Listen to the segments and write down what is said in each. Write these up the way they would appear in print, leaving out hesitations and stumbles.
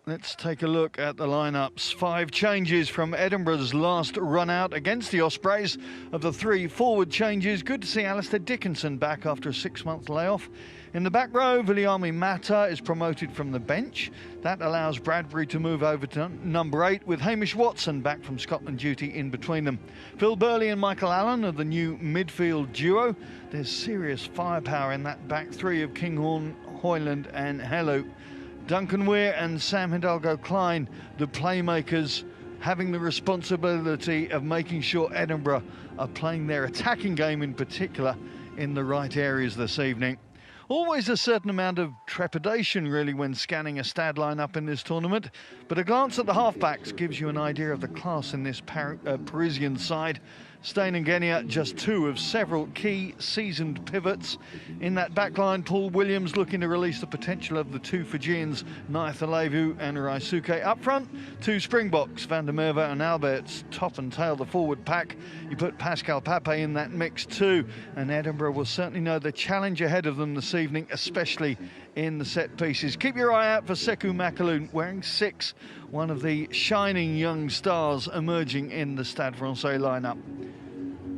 Let's take a look at the lineups. 5 changes from Edinburgh's last run out against the Ospreys. Of the 3 forward changes, good to see Alistair Dickinson back after a 6-month layoff. In the back row, Viliami Mata is promoted from the bench. That allows Bradbury to move over to number 8, with Hamish Watson back from Scotland duty in between them. Phil Burley and Michael Allen are the new midfield duo. There's serious firepower in that back 3 of Kinghorn, Hoyland and Hello. Duncan Weir and Sam Hidalgo-Klein, the playmakers, having the responsibility of making sure Edinburgh are playing their attacking game in particular in the right areas this evening. Always a certain amount of trepidation really when scanning a Stade lineup in this tournament, but a glance at the halfbacks gives you an idea of the class in this Parisian side. Stade and Genia, just 2 of several key seasoned pivots. In that backline, Paul Williams looking to release the potential of the 2 Fijians, Naith Alevu and Raisuke. Up front, 2 Springboks, Van der Merwe and Alberts, top and tail the forward pack. You put Pascal Pape in that mix too, and Edinburgh will certainly know the challenge ahead of them this evening, especially in the set pieces. Keep your eye out for Sekou Makaloun, wearing 6, one of the shining young stars emerging in the Stade Francais lineup.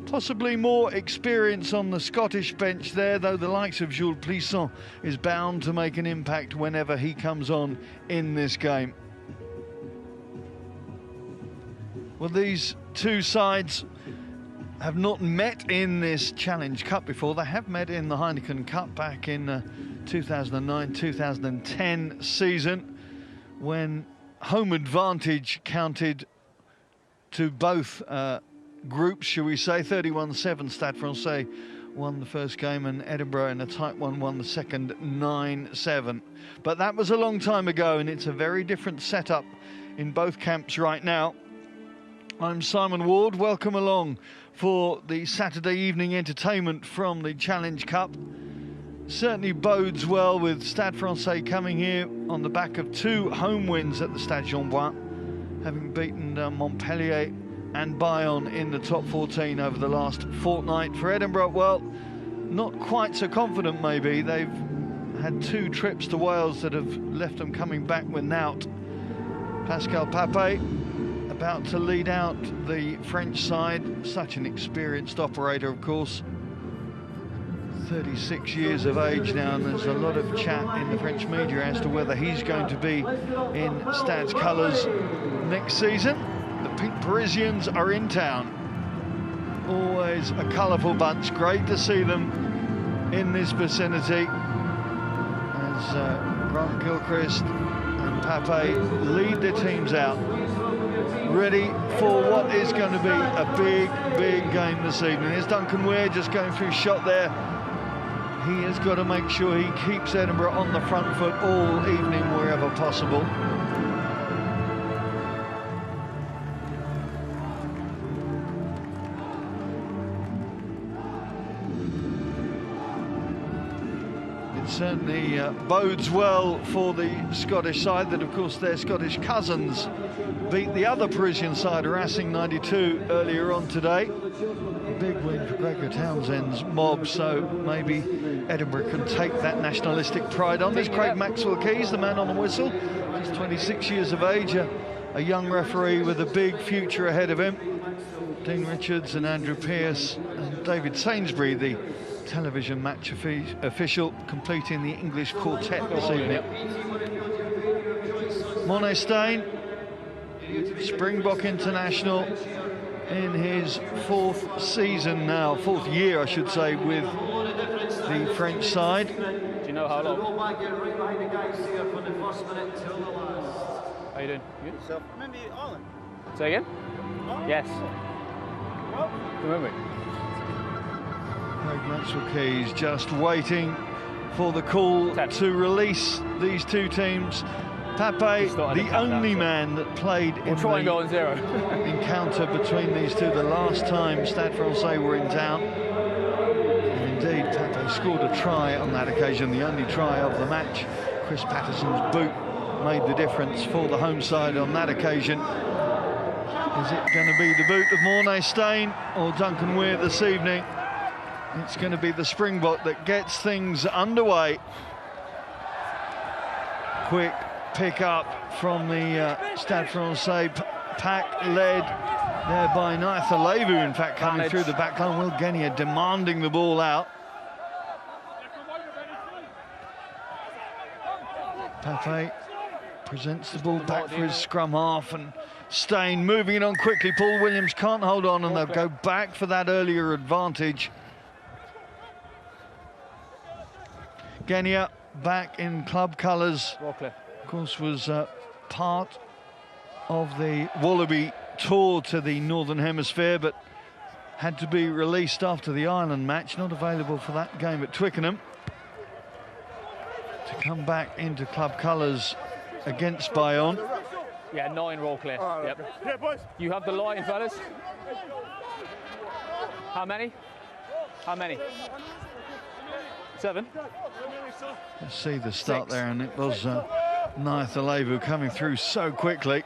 Possibly more experience on the Scottish bench there, though the likes of Jules Plisson is bound to make an impact whenever he comes on in this game. Well, these 2 sides have not met in this Challenge Cup before. They have met in the Heineken Cup back in 2009-2010 season, when home advantage counted to both groups, shall we say. 31-7 Stade Francais won the first game, and Edinburgh in a tight one won the second 9-7. But that was a long time ago, and it's a very different setup in both camps right now. I'm Simon Ward. Welcome along for the Saturday evening entertainment from the Challenge Cup. Certainly bodes well with Stade Francais coming here on the back of 2 home wins at the Stade Jean-Bouin, having beaten Montpellier and Bayonne in the top 14 over the last fortnight. For Edinburgh, well, not quite so confident maybe. They've had 2 trips to Wales that have left them coming back with knout. Pascal Pape about to lead out the French side, such an experienced operator, of course. 36 years of age now, and there's a lot of chat in the French media as to whether he's going to be in Stade's colours next season. The Pink Parisians are in town. Always a colourful bunch. Great to see them in this vicinity as Grant Gilchrist and Pape lead their teams out, ready for what is going to be a big game this evening. Here's Duncan Weir just going through shot there. He has got to make sure he keeps Edinburgh on the front foot all evening wherever possible. Certainly bodes well for the Scottish side that, of course, their Scottish cousins beat the other Parisian side, Racing 92, earlier on today. A big win for Gregor Townsend's mob, so maybe Edinburgh can take that nationalistic pride on. There's Craig Maxwell-Keys, the man on the whistle. He's 26 years of age, a young referee with a big future ahead of him. Dean Richards and Andrew Pearce and David Sainsbury, the television match official, completing the English quartet this evening. Monet Steyn, Springbok international in his 4th season now, 4th year I should say, with the French side. Do you know how long? How you doing? Good? Remember Ireland? Say again? Ireland? Yes. Remember me? Craig Maxwell-Keys just waiting for the call to release these 2 teams. Pape, the only man that played in the encounter between these 2 the last time Stade Francais were in town. And indeed, Pape scored a try on that occasion, the only try of the match. Chris Patterson's boot made the difference for the home side on that occasion. Is it going to be the boot of Monet Steyn or Duncan Weir this evening? It's going to be the Springbok that gets things underway. Quick pick up from the Stade Francais pack, led there by Naitha Levu, in fact, coming through the back line. Will Genia demanding the ball out. Pape presents the ball back for his scrum half, and Stade moving it on quickly. Paul Williams can't hold on, and they'll go back for that earlier advantage. Genia back in club colours. Of course, was part of the Wallaby tour to the Northern Hemisphere, but had to be released after the Ireland match, not available for that game at Twickenham. To come back into club colours against Bayonne. Yeah, 9 roll clear. Yep. You have the line, fellas. How many? How many? 7. Let's see the start 6. There, and it was Naitha Levu coming through so quickly.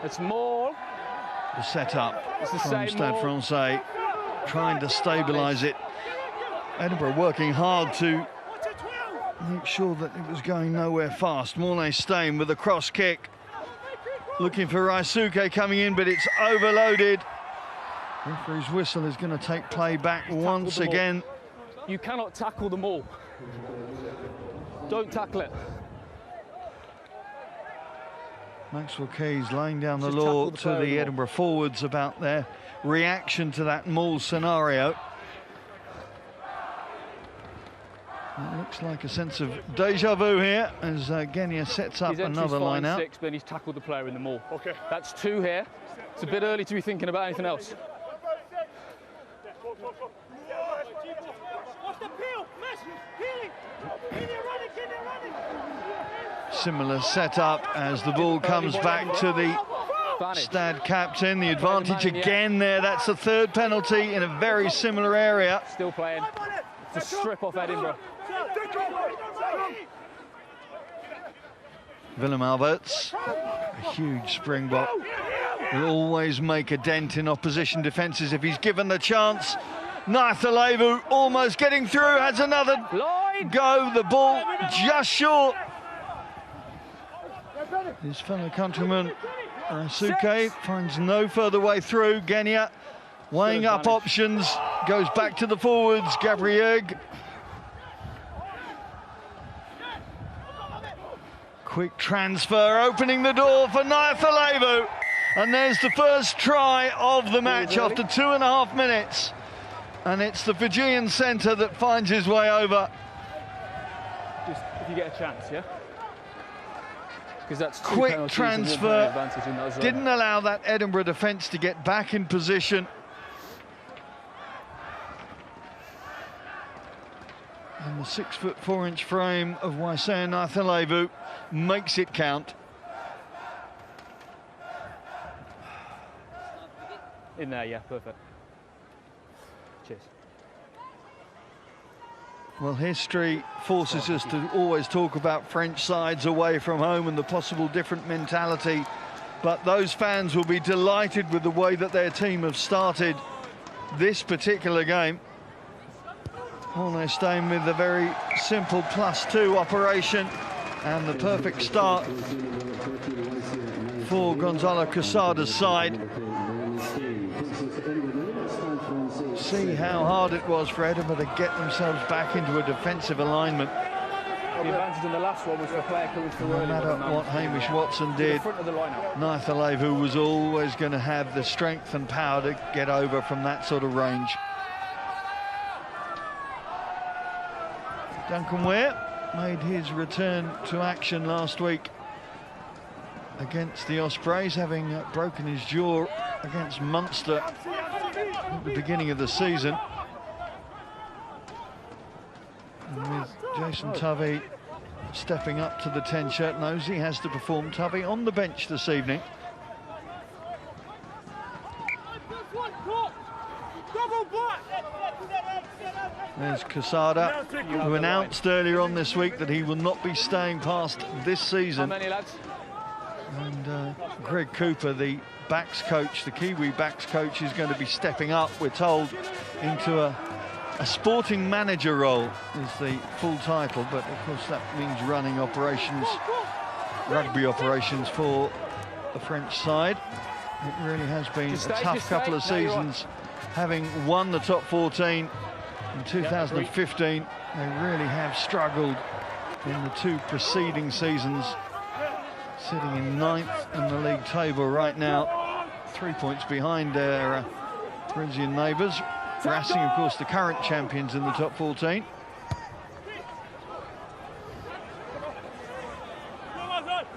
It's more. The setup from Stade Francais, trying to stabilise it. Edinburgh working hard to make sure that it was going nowhere fast. Mornay Stain with a cross kick. Looking for Raisuke coming in, but it's overloaded. Referee's whistle is going to take play back once again. You cannot tackle them all. Don't tackle it. Maxwell Keys laying down the law to the Edinburgh forwards about their reaction to that maul scenario. It looks like a sense of deja vu here as Genia sets up another line out. 6, but he's tackled the player in the maul. Okay. That's 2 here. It's a bit early to be thinking about anything else. Similar setup as the ball comes back to the Stade captain. The advantage again there. That's the 3rd penalty in a very similar area. Still playing. It's a strip off Edinburgh. Willem Alberts, a huge Springbok, will always make a dent in opposition defences if he's given the chance. Naitha Levu almost getting through, has another go. The ball just short. His fellow countryman Raisuke finds no further way through. Genia weighing up options, goes back to the forwards. Gabriel. Quick transfer, opening the door for Naitha Levu. And there's the first try of the match after 2.5 minutes. And it's the Fijian centre that finds his way over. Just if you get a chance, yeah? Because that's quick transfer, didn't allow that Edinburgh defence to get back in position. And the 6'4" frame of Waisea Naitha Levu makes it count. In there, yeah, perfect. Cheers. Well, history forces us to always talk about French sides away from home and the possible different mentality. But those fans will be delighted with the way that their team have started this particular game. Mornay Stain with a very simple +2 operation and the perfect start for Gonzalo Quesada's side. See how hard it was for Edinburgh to get themselves back into a defensive alignment. The advantage in the last one was for player coming through early. No matter what Hamish Watson did, Naitha Levu was always going to have the strength and power to get over from that sort of range. Duncan Ware made his return to action last week against the Ospreys, having broken his jaw against Munster at the beginning of the season. And with Jason Tovey stepping up to the 10-shirt nose, he has to perform. Tovey on the bench this evening. There's Quesada, who announced earlier on this week that he will not be staying past this season. How many, lads? And Greg Cooper, the backs coach, the Kiwi backs coach, is going to be stepping up, we're told, into a A sporting manager role is the full title, but of course that means running operations, rugby operations for the French side. It really has been a tough couple of seasons. Having won the top 14 in 2015, they really have struggled in the two preceding seasons, sitting in 9th in the league table right now, 3 points behind their Parisian neighbours. Racing, of course, the current champions in the top 14.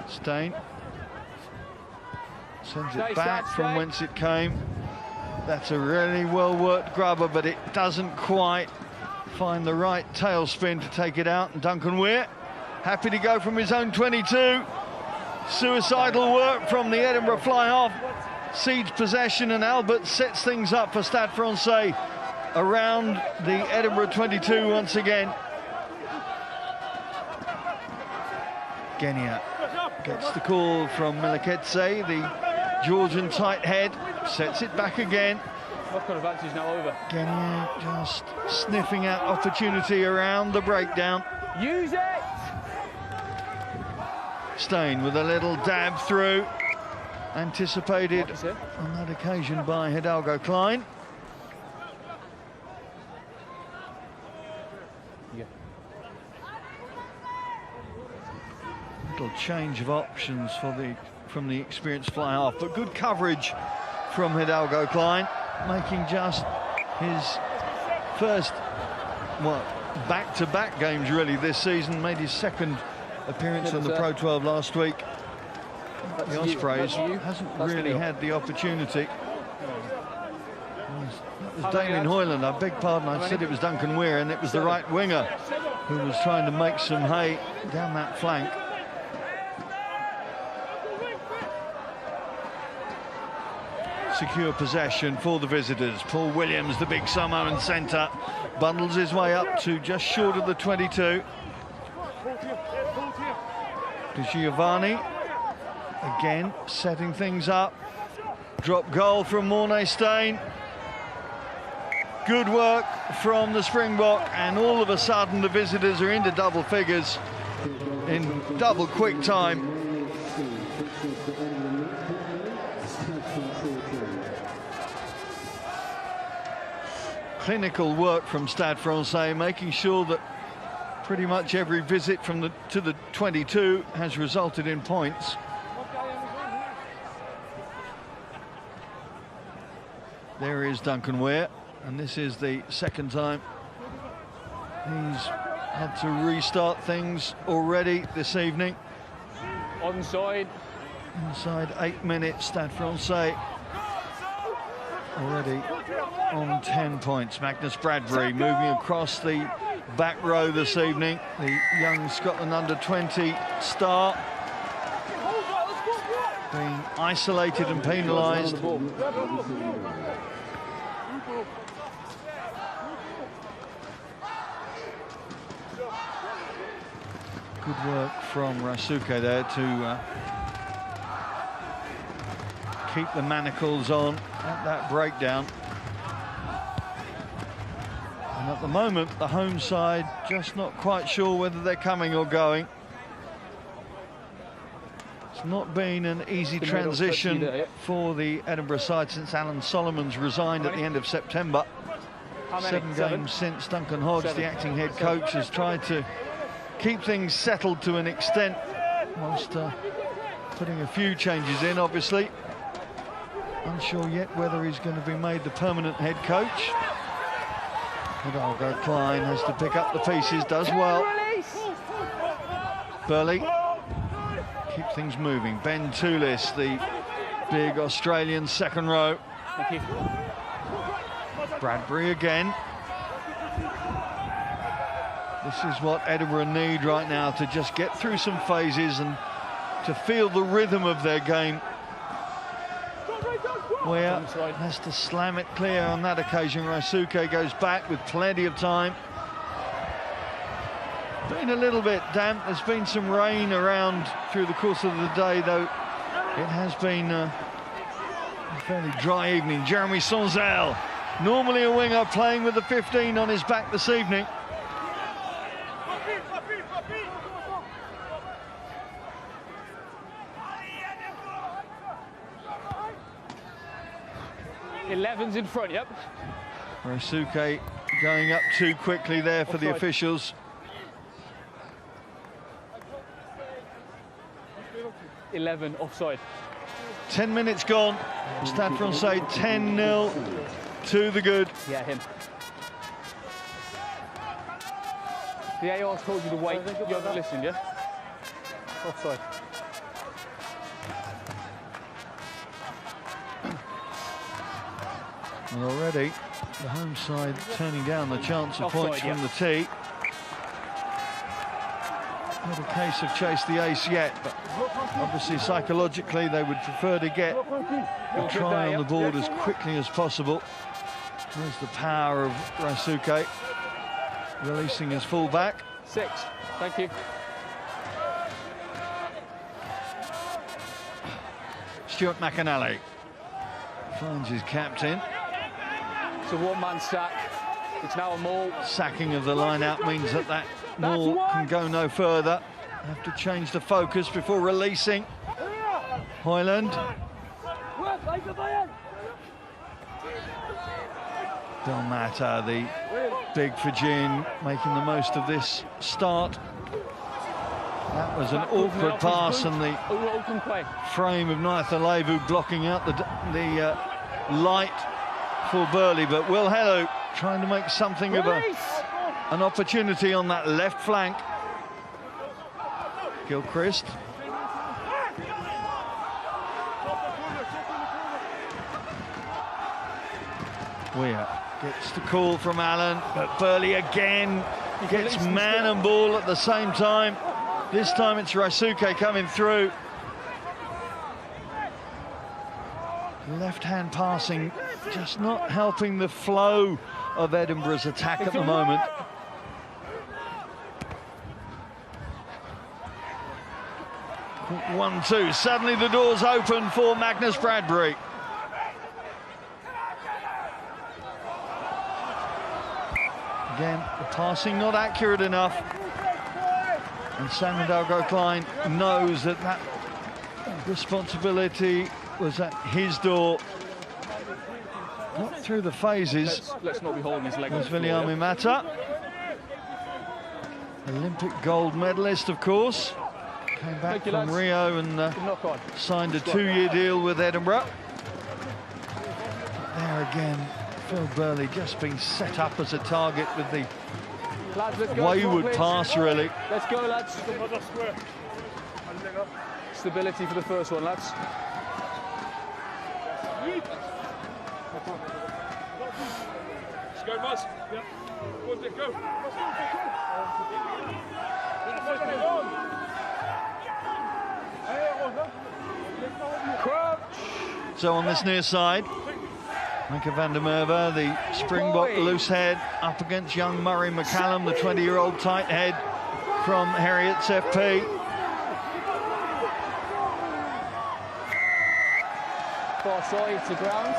Stade sends it back from whence it came. That's a really well-worked grubber, but it doesn't quite find the right tailspin to take it out. And Duncan Weir, happy to go from his own 22. Suicidal work from the Edinburgh fly-half. Cedes possession, and Albert sets things up for Stade Francais around the Edinburgh 22 once again. Genia gets the call from Milaketse, the Georgian tight head, sets it back again. Knock-on advantage now over. Genia just sniffing out opportunity around the breakdown. Use it! Stade with a little dab through, anticipated on that occasion by Hidalgo Klein. Yeah. Little change of options from the experienced fly-half, but good coverage from Hidalgo Klein, making just his first, well, back-to-back games really this season. Made his second appearance in the Pro 12 last week. The Ospreys hasn't really had the opportunity. It was Damien Hoyland, I beg pardon, I said it was Duncan Weir, and it was the right winger who was trying to make some hay down that flank. Secure possession for the visitors. Paul Williams, the big Samoan centre, bundles his way up to just short of the 22. De Giovanni again setting things up. Drop goal from Mornay Stade. Good work from the Springbok, and all of a sudden the visitors are into double figures in double quick time. Clinical work from Stade Francais, making sure that pretty much every visit from to the 22 has resulted in points. There is Duncan Weir, and this is the second time he's had to restart things already this evening. Onside. Inside 8 minutes, Stade Francais already on 10 points. Magnus Bradbury moving across the back row this evening, the young Scotland under-20 star, being isolated and penalised. Good work from Rasuke there to keep the manacles on at that breakdown. And at the moment, the home side just not quite sure whether they're coming or going. It's not been an easy transition for the Edinburgh side since Alan Solomons resigned at the end of September. 7 games since Duncan Hodge, the acting head coach, has tried to keep things settled to an extent, whilst putting a few changes in, obviously. Unsure yet whether he's going to be made the permanent head coach. Hidalgo Klein has to pick up the pieces, does well. Burley, keep things moving. Ben Toulis, the big Australian second row. Bradbury again. This is what Edinburgh need right now, to just get through some phases and to feel the rhythm of their game. Weir has to slam it clear on that occasion. Rasuke goes back with plenty of time. Been a little bit damp. There's been some rain around through the course of the day, though it has been a fairly dry evening. Jeremy Sonzel Normally a winger playing with the 15 on his back this evening. Eleven's in front, yep. Rasuke going up too quickly there for the officials. 11 offside. 10 minutes gone. Stade Francais 10-0 to the good. Yeah, him. The AR's told you to wait. You haven't listened, yeah? Offside. And already the home side turning down the chance of Offside, points from the tee. Not a case of chase the ace yet, but obviously psychologically they would prefer to get a try on the board as quickly as possible. There's the power of Rasuke releasing his fullback. 6, thank you. Stuart McAnally finds his captain. It's a one-man sack. It's now a maul. Sacking of the line-out means that maul can go no further. Have to change the focus before releasing. Hoyland. Don't matter, the big Fijian making the most of this start. That was an awkward pass, and the frame of Naithalevu blocking out the light for Burley, but Will Hello trying to make something of an opportunity on that left flank. Gilchrist. Weir gets the call from Allen, but Burley again gets man and ball at the same time. This time it's Rasuke coming through. Left-hand passing just not helping the flow of Edinburgh's attack at the moment. One-two. Suddenly the doors open for Magnus Bradbury. Again, the passing not accurate enough. And Sanadago Klein knows that responsibility was at his door. Not through the phases. Let's not be holding his leg. Was Viliami Mata. Olympic gold medalist, of course. Came back from Rio and signed a 2-year deal with Edinburgh. There again, Phil Burley just being set up as a target with the wayward pass, really. Let's go, lads. Stability for the first one, lads. Let's go, Muzz. Yep. Go on, Dick, go. So on this near side, Micah van der Merwe, the Springbok loose head, up against young Murray McCallum, the 20-year-old tight head from Heriot's FP. Far side to ground.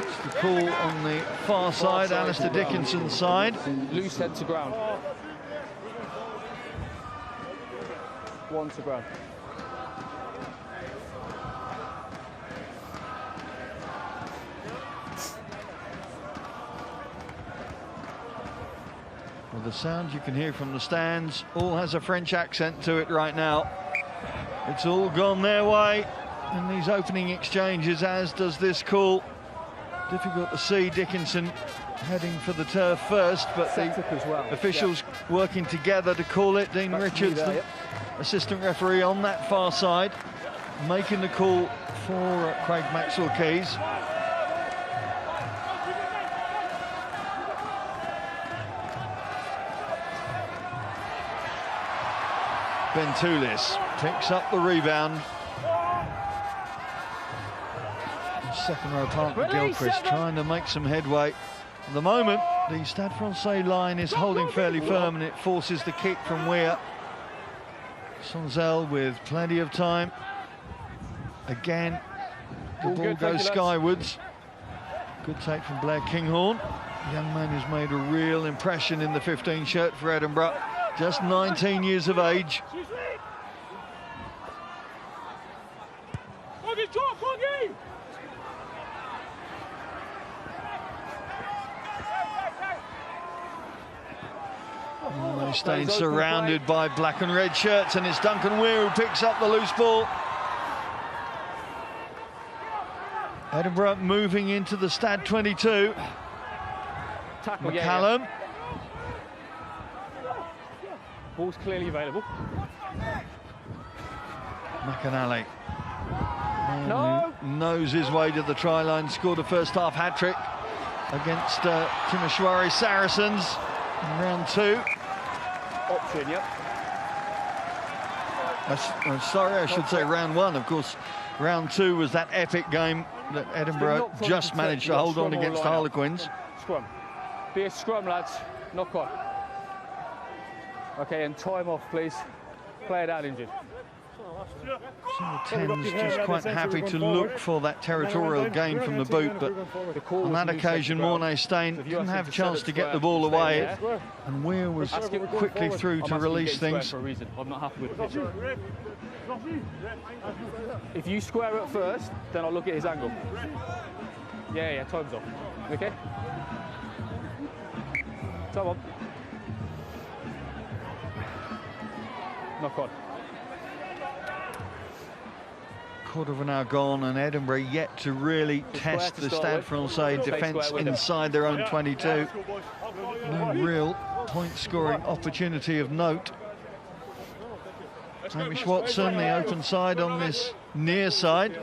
It's the call on the far side, Alistair Dickinson's side. Loose head to ground. 1 to ground. Well, the sound you can hear from the stands all has a French accent to it right now. It's all gone their way in these opening exchanges, as does this call. Difficult to see Dickinson heading for the turf first, but the officials working together to call it. Dean Richards, the assistant referee on that far side, making the call for Craig Maxwell-Keys. Bentoulis picks up the rebound. Second row partner Gilchrist trying to make some headway. At the moment, the Stade Francais line is holding fairly firm, and it forces the kick from Weir. Sonzel with plenty of time. Again, the ball goes skywards. Good take from Blair Kinghorn. Young man who's made a real impression in the 15 shirt for Edinburgh. Just 19 years of age. They're staying surrounded by black and red shirts, and it's Duncan Weir who picks up the loose ball. Edinburgh moving into the Stade 22. Tackle, McCallum. Yeah. Ball's clearly available. McAnally. No. Knows his way to the try line, scored a first half hat-trick against Timisoara Saracens in round 2. Option, yep. I'm sorry, I should say round 1. Of course, round 2 was that epic game that Edinburgh just managed to hold on against Harlequins. Scrum. Be a scrum, lads. Knock on. Okay, and time off, please. Player down injured. So the 10's just quite happy to look for that territorial gain from the boot, but on that occasion, Mornay Stane didn't have a chance to get the ball away, and Weir was quickly through to release things. I'm not happy with the pitch. If you square it first, then I'll look at his angle. Yeah, time's off. Okay? Time on. Knock on. Quarter of an hour gone, and Edinburgh yet to really test the Stade Francais defence inside their own 22. No real point-scoring opportunity of note. Hamish Watson, the open side on this near side.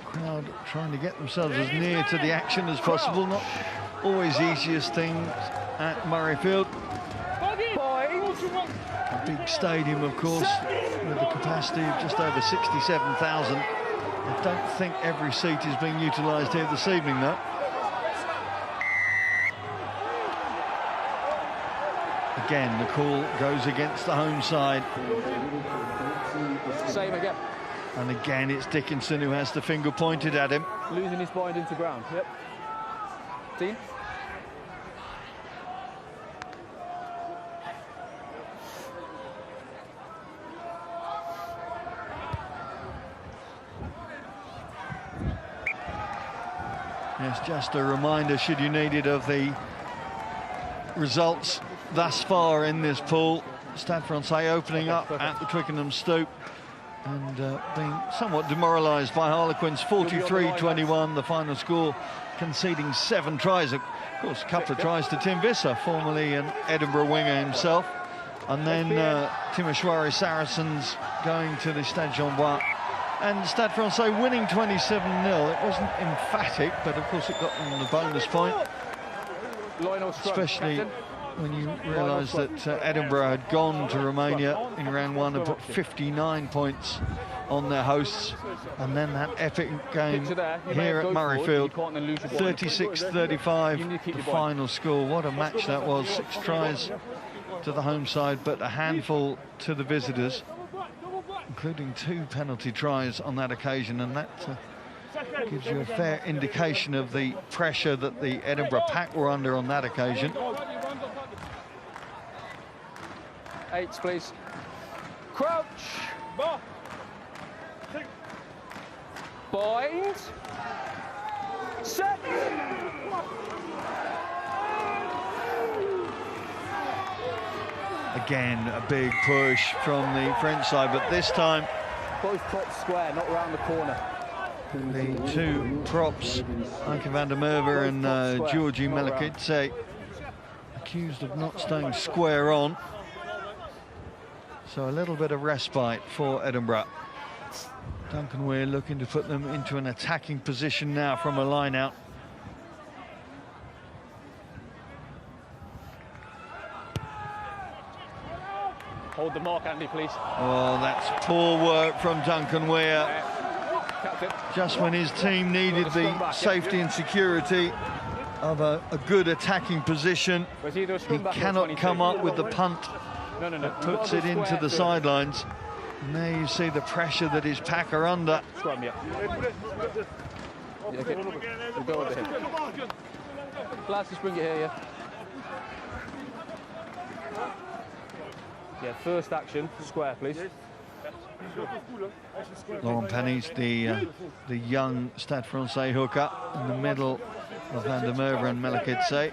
Crowd trying to get themselves as near to the action as possible. Not always easiest things at Murrayfield. A big stadium, of course, with a capacity of just over 67,000. I don't think every seat is being utilised here this evening, though. Again, the call goes against the home side. Same again. And again, it's Dickinson who has the finger pointed at him. Losing his bind into ground, yep. Team. Yes, just a reminder, should you need it, of the results thus far in this pool. Stade Francais opening up at the Twickenham Stoop and being somewhat demoralised by Harlequins, 43-21, the final score, conceding 7 tries. Of course, a couple of tries to Tim Visser, formerly an Edinburgh winger himself. And then Timisoara Saracens going to the Stade Jean-Bois. And Stade Francais winning 27-0. It wasn't emphatic, but of course it got them the bonus point. Especially when you realise that Edinburgh had gone to Romania in round 1 and put 59 points on their hosts. And then that epic game here at Murrayfield, 36-35, the final score. What a match that was. 6 tries to the home side, but a handful to the visitors, including 2 penalty tries on that occasion, and that gives you a fair indication of the pressure that the Edinburgh pack were under on that occasion. 8s, please. Crouch. Bind. Set. Again, a big push from the French side, but this time both props square, not round the corner. The 2 props, Anke van der Merwe and Georgi Melekidze, accused of not staying square on. So a little bit of respite for Edinburgh. Duncan Weir looking to put them into an attacking position now from a line out. Hold the mark, Andy, please. Oh, that's poor work from Duncan Weir. Just when his team needed the safety and security of a good attacking position, he cannot come up with the punt that puts it into the sidelines. And there you see the pressure that his pack are under. Yeah, okay. We'll go over here. Lads, just bring it here, yeah. Yeah, first action, square, please. Laurent Penny's the young Stade Francais hooker in the middle of Van der Merwe and Meleketse.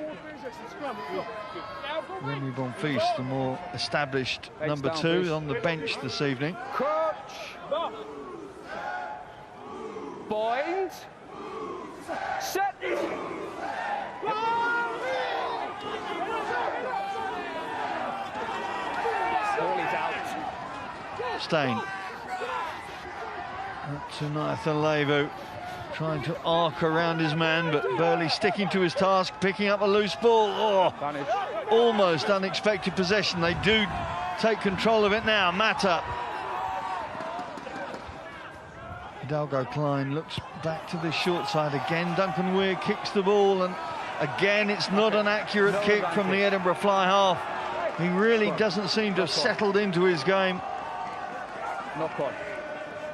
Remy Bonfils, the more established number two, on the bench this evening. Crutch. Bind. Set. Ball is out. Stade. Up to Nathan Levu, trying to arc around his man, but Burley sticking to his task, picking up a loose ball. Oh, almost unexpected possession. They do take control of it now. Mata. Hidalgo Klein looks back to the short side again. Duncan Weir kicks the ball, and again it's not an accurate kick from the Edinburgh fly half. He really doesn't seem to have settled into his game. Knock on.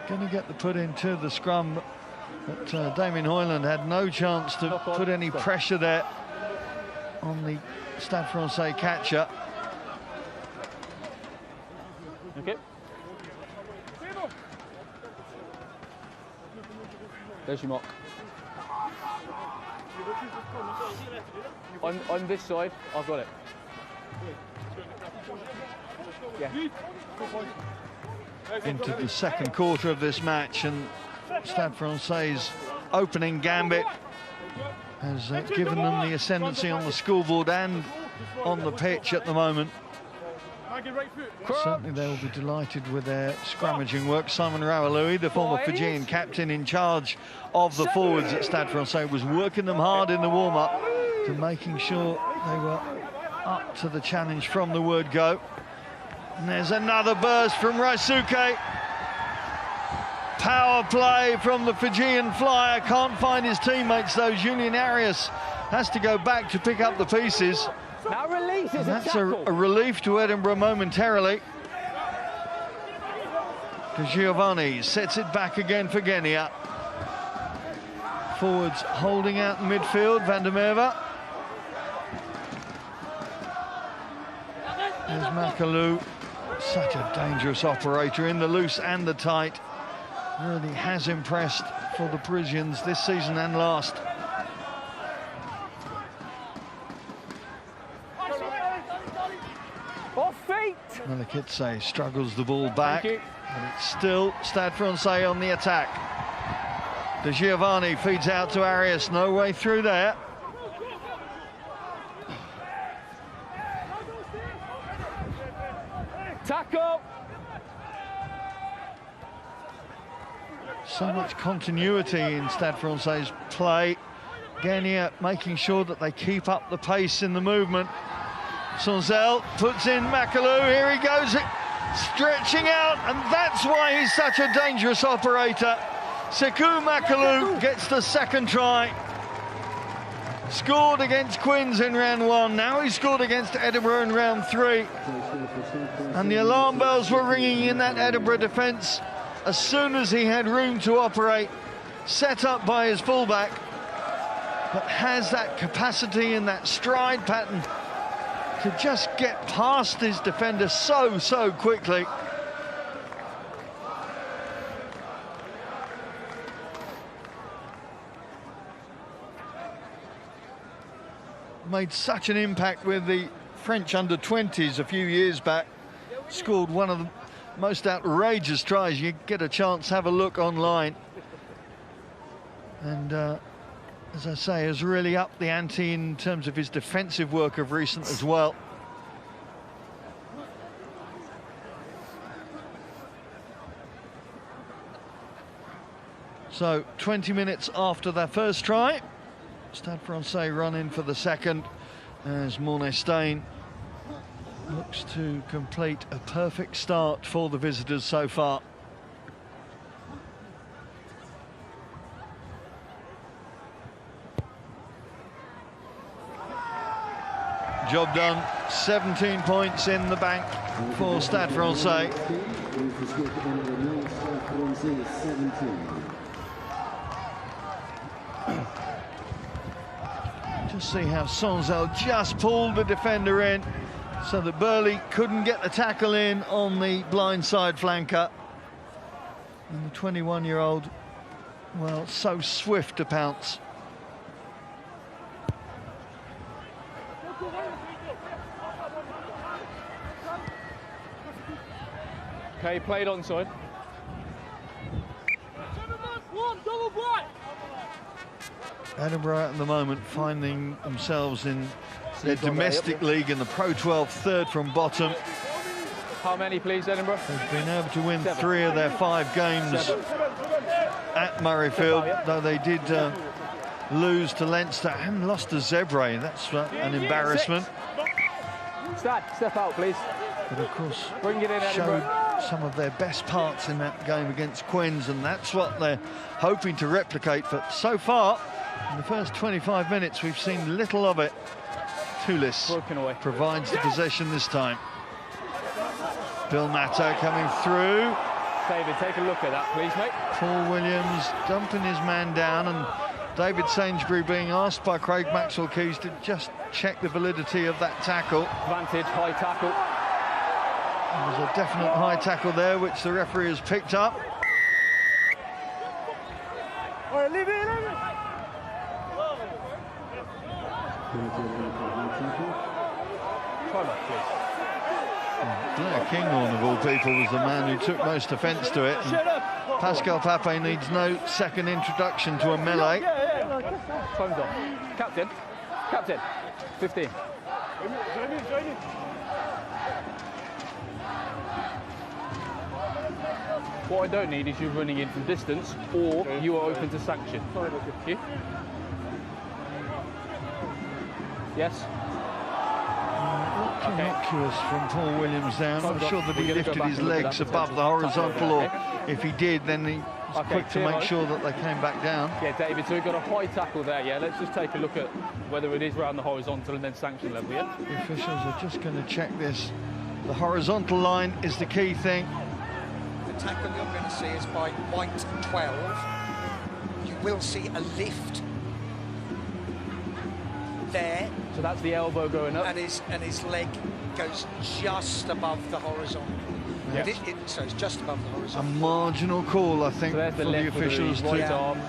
Going to get the put into the scrum, but Damien Hoyland had no chance to put any pressure there on the Stade Francais catcher. Okay. There's your mark. On this side, I've got it. Yeah. Into the second quarter of this match, and Stade Francais' opening gambit has given them the ascendancy on the scoreboard and on the pitch at the moment. Certainly they will be delighted with their scrummaging work. Simon Rawalui, the former Fijian captain in charge of the forwards at Stade Francais, was working them hard in the warm-up to making sure they were up to the challenge from the word go. And there's another burst from Raisuke. Power play from the Fijian flyer. Can't find his teammates though. Julian Arias has to go back to pick up the pieces. Now releases and that's a relief to Edinburgh momentarily. De Giovanni sets it back again for Genia. Forwards holding out in midfield. Van der Merwe. There's Makalou. Such a dangerous operator in the loose and the tight. Really has impressed for the Parisians this season and last. Off feet. Meleketse struggles the ball back, but it's still Stade Francais on the attack. De Giovanni feeds out to Arias, no way through there. Tackle. So much continuity in Stade Francais' play. Genia making sure that they keep up the pace in the movement. Sonzel puts in Makalou, here he goes, stretching out, and that's why he's such a dangerous operator. Sekou Makalou gets the second try. Scored against Quins in round one, now he scored against Edinburgh in round three. And the alarm bells were ringing in that Edinburgh defence as soon as he had room to operate, set up by his fullback, but has that capacity and that stride pattern to just get past his defender so quickly. Made such an impact with the French under-20s a few years back. Scored one of the most outrageous tries. You get a chance, have a look online. And as I say, has really upped the ante in terms of his defensive work of recent as well. So 20 minutes after their first try, Stade Francais run in for the second as Mornay-Stain looks to complete a perfect start for the visitors so far. Job done, 17 points in the bank for Stade Francais. Just see how Sonzel just pulled the defender in so that Burley couldn't get the tackle in on the blindside flanker. And the 21-year-old, well, so swift to pounce. Okay, played onside. Edinburgh at the moment finding themselves in their domestic league in the Pro 12, third from bottom. How many, please, Edinburgh? They've been able to win 3 of their 5 games at Murrayfield, though they did lose to Leinster and lost to Zebre. That's an embarrassment. Stade, step out, please. But of course, bring it in, showed Edinburgh. some of their best parts in that game against Quins, and that's what they're hoping to replicate. But so far, in the first 25 minutes, we've seen little of it. Toulis provides the possession this time. Bill Matto coming through. David, take a look at that, please, mate. Paul Williams dumping his man down, and David Sainsbury being asked by Craig Maxwell-Keys to just check the validity of that tackle. Advantage, high tackle. There's a definite high tackle there, which the referee has picked up. Leave it. Blair Kinghorn, of all people, was the man who took most offence to it. And Pascal Pape needs no second introduction to a melee. Time's off. Captain, 15. What I don't need is you running in from distance, or you are open to sanction. You? Yes? Innocuous from Paul Williams there. I'm not sure that he lifted his legs above the horizontal, or if he did, then he was quick to make sure that they came back down. Yeah, David, so we've got a high tackle there, yeah? Let's just take a look at whether it is around the horizontal and then sanction level, yeah? The officials are just going to check this. The horizontal line is the key thing. The tackle you're going to see is by white 12. You will see a lift there. So that's the elbow going up. And his leg goes just above the horizontal. Yep. So it's just above the horizontal. A marginal call, I think, so for the officials to arm,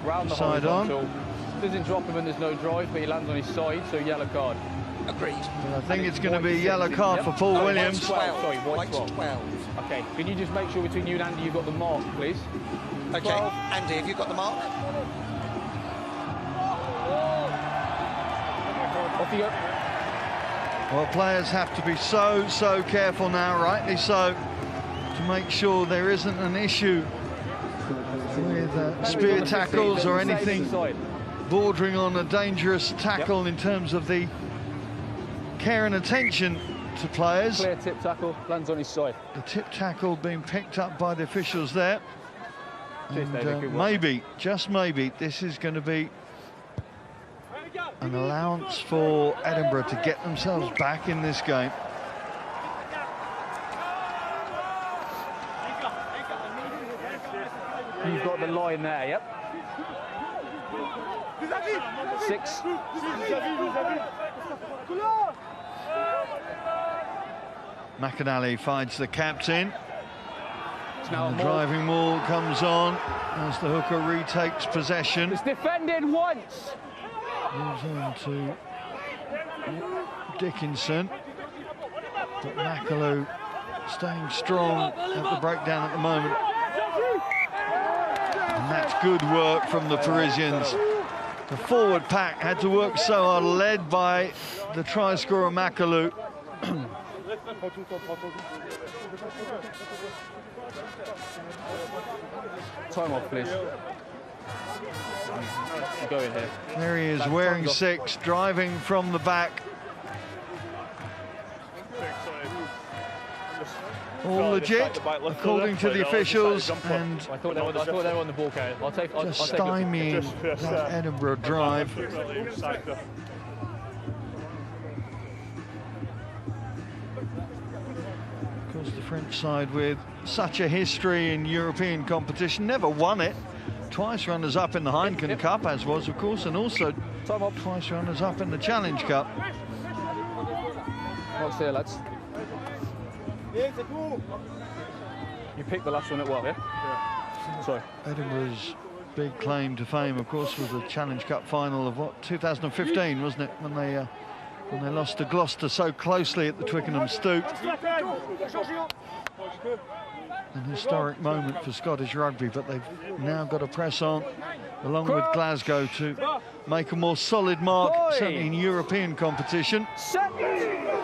round the side horizontal. on. Doesn't drop him when there's no drive, but he lands on his side, so yellow card. Agreed. But I think it's going to be a yellow card for Paul Williams. White 12. Okay, can you just make sure between you and Andy you've got the mark, please? Okay, 12. Andy, have you got the mark? Off you go. Well, players have to be so careful now, rightly so, to make sure there isn't an issue with spear tackles or anything bordering on a dangerous tackle in terms of the care and attention to players. Clear tip tackle, lands on his side. The tip tackle being picked up by the officials there. And maybe, just maybe, this is going to be an allowance for Edinburgh to get themselves back in this game. You've got the line there, yep. 6. McAnally finds the captain. Now the driving wall comes on as the hooker retakes possession. It's defended once. Moves on to Dickinson. But McAloo staying strong at the breakdown at the moment. And that's good work from the Parisians. The forward pack had to work so hard, led by the try scorer McAloo. Time off, please. Go in here. There he is, wearing 6, driving from the back. All legit, according to the officials, and I thought they were on the ball carrier. just stymieing that Edinburgh drive. Of course, the French side with such a history in European competition, never won it, twice runners-up in the Heineken Cup, as was, of course, and also twice runners-up in the Challenge Cup. What's here, lads? You picked the last one at what, yeah? Sorry. Edinburgh's big claim to fame, of course, was the Challenge Cup final of 2015, wasn't it? When they lost to Gloucester so closely at the Twickenham Stoop. An historic moment for Scottish rugby, but they've now got to press on, along with Glasgow, to make a more solid mark, certainly in European competition. Steady!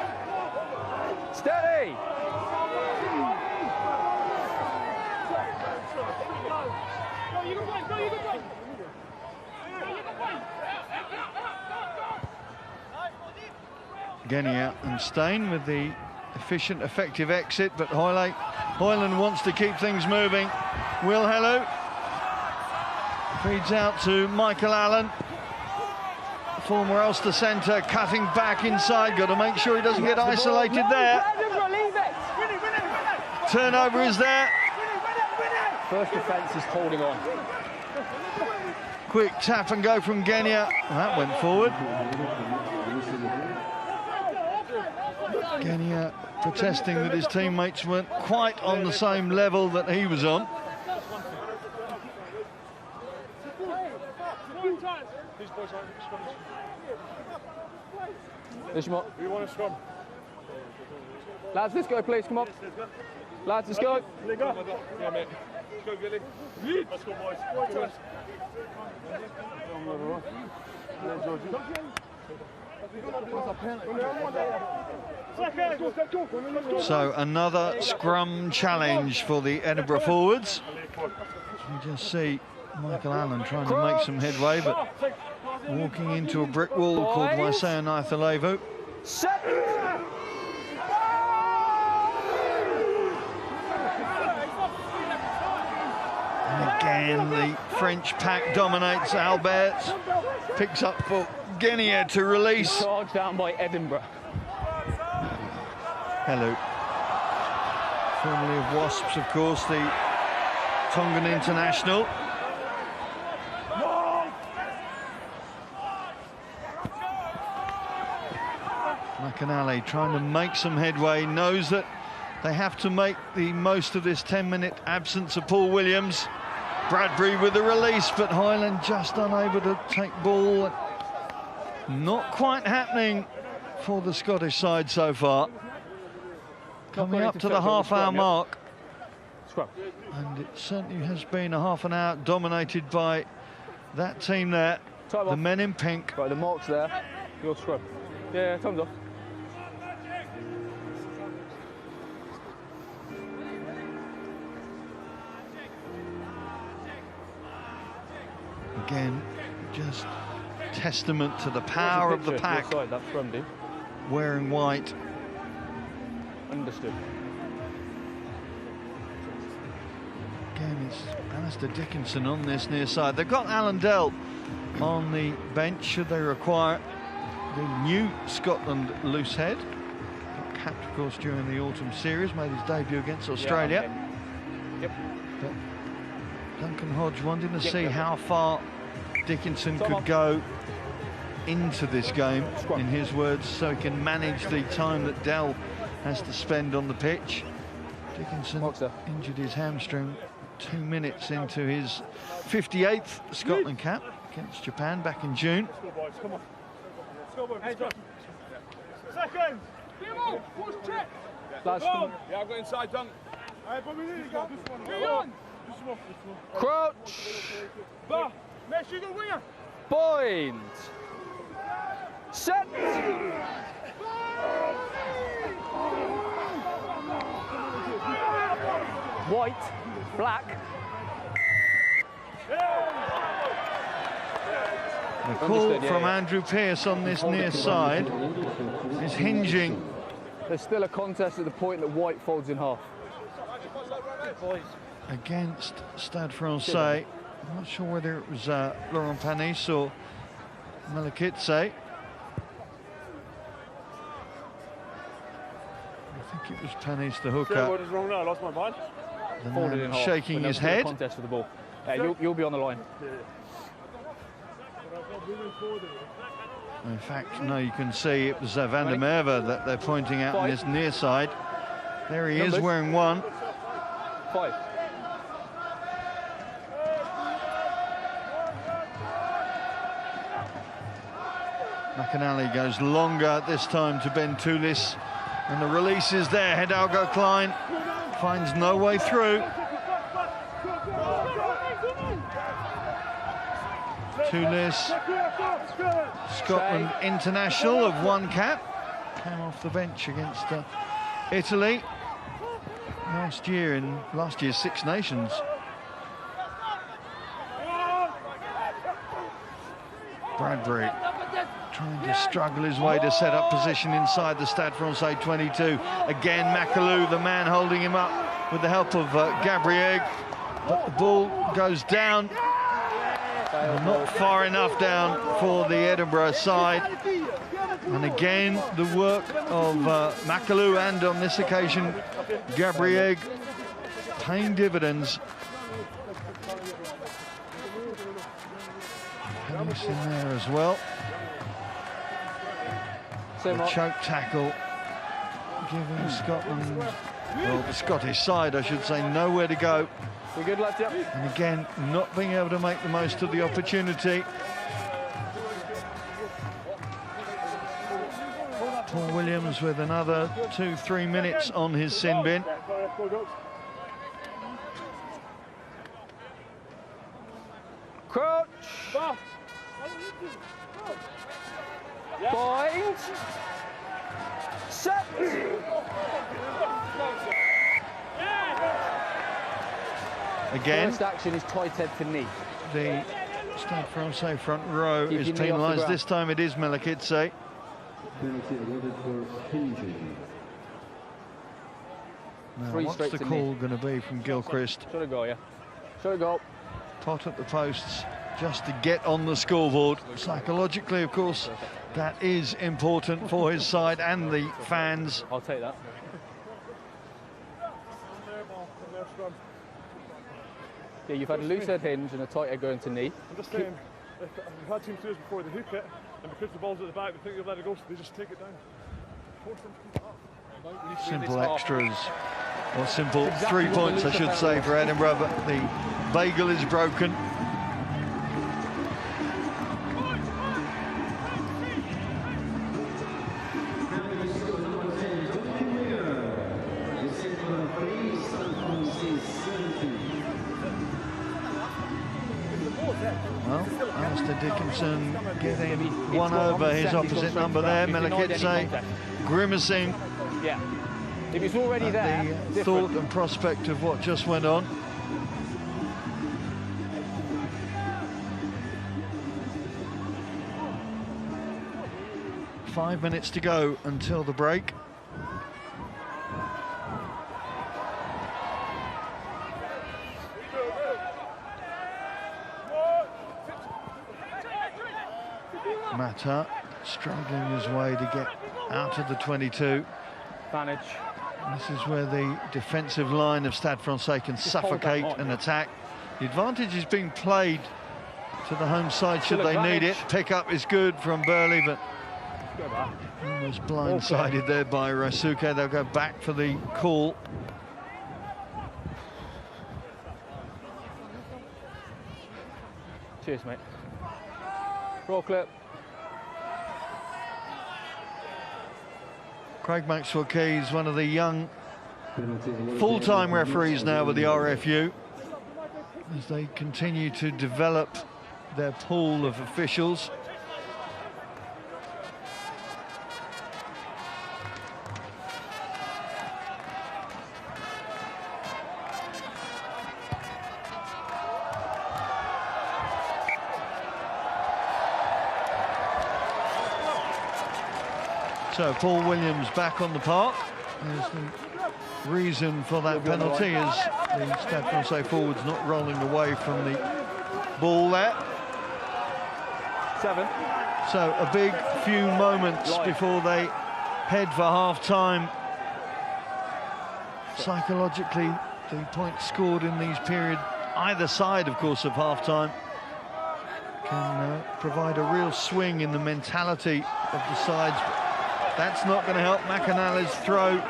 Genia and Stade with the efficient, effective exit, but Hoyland wants to keep things moving. Will Hello feeds out to Michael Allen, former Ulster centre, cutting back inside. Got to make sure he doesn't get isolated there. Turnover is there. First defence is holding on. Quick tap and go from Genia. That went forward. Genia protesting that his teammates weren't quite on the same level that he was on. You want to scrum? Lads, let's go, please. Come on. Lads, let's go. Yeah, mate. Let's go, Billy. Let's go, boys. So another scrum challenge for the Edinburgh forwards. You just see Michael Allen trying to make some headway, but walking into a brick wall called Waisea Naithalevu. And again, the French pack dominates. Albert picks up for Genia to release. Charged down by Edinburgh. Hello. Formerly of Wasps, of course, the Tongan international. McAnally trying to make some headway, knows that they have to make the most of this 10-minute absence of Paul Williams. Bradbury with the release, but Hoyland just unable to take ball. Not quite happening for the Scottish side so far. Coming up to the half-hour mark. And it certainly has been a half an hour dominated by that team there. The men in pink. Right, the mark's there. Your scrub. Yeah, time's off. Again, just testament to the power of the pack. Side, that's from him. Wearing white. Understood. Again, it's Alistair Dickinson on this near side. They've got Alan Dell on the bench should they require the new Scotland loose head. Capped, of course, during the autumn series, made his debut against Australia. Yep. But Duncan Hodge wanting to see how far Dickinson could go into this game, in his words, so he can manage the time that Dell has to spend on the pitch. Dickinson injured his hamstring 2 minutes into his 58th Scotland cap against Japan back in June. Let's go, boys. Come on. Let's go, boys. Let's go. Seconds. Lads, yeah, I've got inside, Dunk. crouch. Make sure you go winger. Point. Set. White, black. The call from Andrew Pearce on this near side is hinging. There's still a contest at the point that white folds in half. Against Stade Francais. I'm not sure whether it was Laurent Panis or Malakitse. I think it was Panis, the hooker. What is wrong now? I lost my ball. The man shaking his head. Contest for the ball. Yeah, you'll be on the line. In fact, no, you can see it was Van der Merwe that they're pointing out on this near side. There he is wearing 1. 5. McAnally goes longer this time to Ben Toulis, and the release is there. Hidalgo Klein finds no way through. Toulis, Scotland international of 1 cap, came off the bench against Italy last year's Six Nations. Bradbury trying to struggle his way to set up position inside the Stade Francais 22. Again, Macalou, the man holding him up with the help of Gabriel. But the ball goes down, not far enough down for the Edinburgh side. And again, the work of Macalou and on this occasion, Gabriel, paying dividends. Pennis in there as well. The choke tackle giving Scotland, well, the Scottish side, I should say, nowhere to go. We're good, lads, yep. And again, not being able to make the most of the opportunity. Paul Williams with another 2-3 minutes on his sin bin. Crouch. Point. Set. Again, first action is tight head to knee. the Stade Francais front row Keep is your knee off the penalised. ground. This time it is Melakidze. Now, Three what's straight the to call going to be from Gilchrist? Should it go, yeah? Should it go? Pot at the posts just to get on the scoreboard. Psychologically, of course, that is important for his side and the fans. I'll take that. Yeah, you've had a loose head hinge and a tight head going to knee. I'm just saying, if we've had teams do this before, they hook it, and because the ball's at the back, they think they'll let it go, so they just take it down. Force them to keep it up. Simple extras, or simple 3 points, I should say, for Edinburgh, but the bagel is broken. Well, Alistair Dickinson getting one over his opposite number there. Melakidze grimacing Yeah. If it's already there, the thought and prospect of what just went on. Five minutes to go until the break. Mata struggling his way to get out of the 22. advantage. This is where the defensive line of Stade Francais can suffocate an attack. The advantage is being played to the home side should they need it. Pick-up is good from Burley, but almost blindsided there by Rasuke. They'll go back for the call. Cheers, mate. Roll clip. Craig Maxwell Keys, one of the young full-time referees now with the RFU, as they continue to develop their pool of officials. So Paul Williams back on the park. There's the reason for that penalty is the Stade Francais forwards not rolling away from the ball there. 7. So a big few moments before they head for half-time. Psychologically, the points scored in these periods either side, of course, of half-time can provide a real swing in the mentality of the sides. That's not going to help. McAnally's throw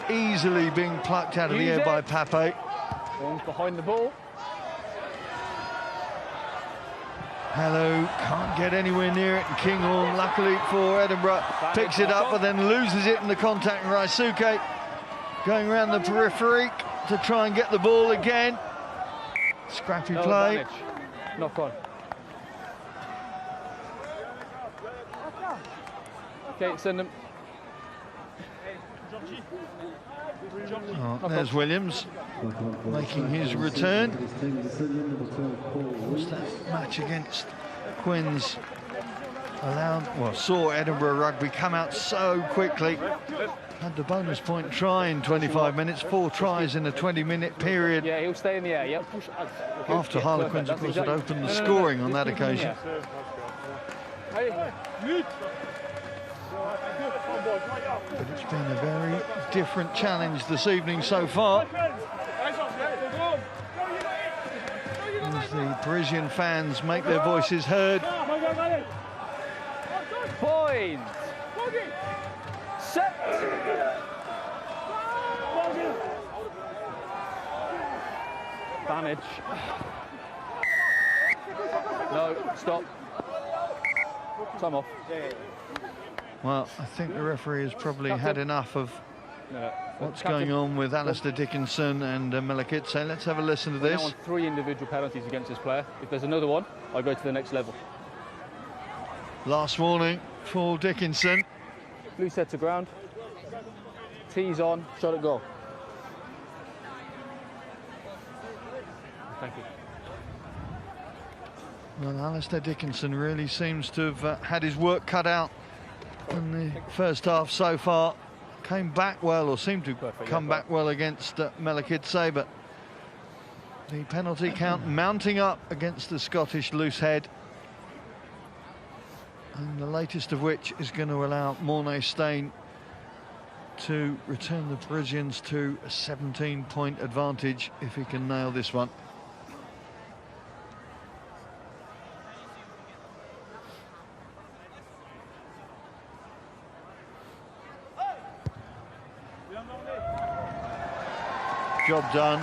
easily being plucked out of the air by Pape. One's behind the ball. Hello, can't get anywhere near it, and Kinghorn, luckily for Edinburgh, picks it up but then loses it in the contact. Raisuke going around the periphery to try and get the ball again. Scrappy play. Knock on. Okay, send them. Oh, there's Williams making his return. Was that match against Quins saw Edinburgh Rugby come out so quickly. Had the bonus point try in 25 minutes, 4 tries in a 20-minute period. Yeah, he'll stay in the air, yep. After Harlequins, of course, had opened the scoring on that occasion. But it's been a very different challenge this evening so far. As the Parisian fans make their voices heard. Point! Set! Damage. No, stop. Time off. Well, I think the referee has probably had enough of what's going on with Alistair Dickinson and Melakitse. Let's have a listen to this. Now on 3 individual penalties against this player. If there's another one, I'll go to the next level. Last warning for Dickinson. Loose head to ground. T's on, shot at goal. Thank you. Well, Alistair Dickinson really seems to have had his work cut out in the first half so far. Came back well, or seemed to come back well against Melakitse, but the penalty count mounting up against the Scottish loose head. And the latest of which is going to allow Mornay Stade to return the Parisians to a 17-point advantage if he can nail this one. Job done.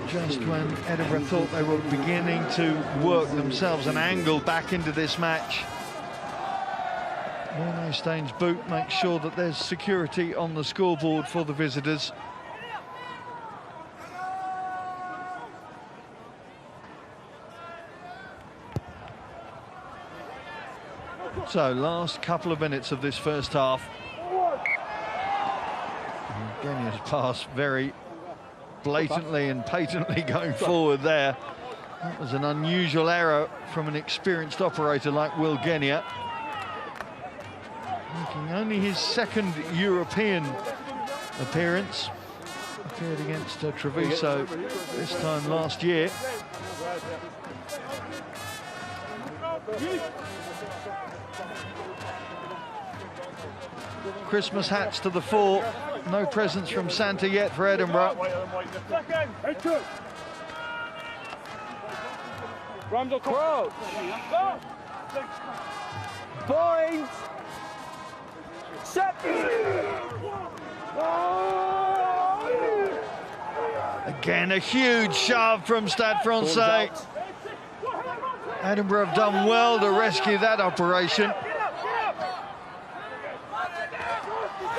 Just when Edinburgh thought they were beginning to work themselves an angle back into this match, Mornay Stade's boot makes sure that there's security on the scoreboard for the visitors. So, last couple of minutes of this first half. Genia's pass very blatantly and patently going forward there. That was an unusual error from an experienced operator like Will Genia. Making only his 2nd European appearance. Appeared against Treviso this time last year. Christmas hats to the fore. No presents from Santa yet for Edinburgh. Approach. Point. Set. Again, a huge shove from Stade Francais. Edinburgh have done well to rescue that operation.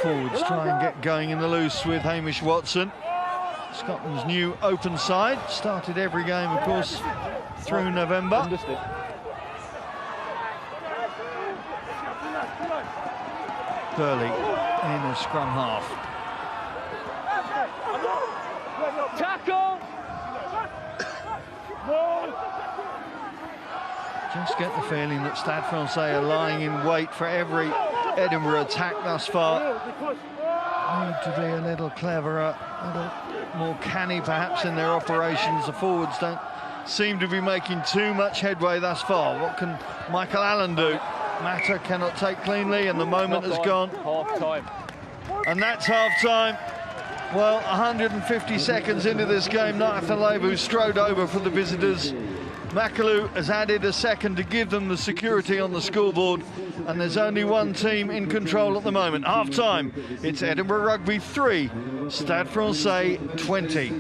Forwards try and get going in the loose with Hamish Watson. Scotland's new open side. Started every game, of course, through November. Burley in a scrum half. Tackle! Just get the feeling that Stade Francais are lying in wait for every Edinburgh attack thus far. Need to be a little cleverer, a little more canny perhaps in their operations. The forwards don't seem to be making too much headway thus far. What can Michael Allen do? Mata cannot take cleanly, and the moment has gone. Half time. And that's half time. Well, 150 seconds into this game, Naatalevu strode over for the visitors. Makalu has added a second to give them the security on the scoreboard, and there's only one team in control at the moment. Half-time, it's Edinburgh Rugby 3, Stade Francais 20.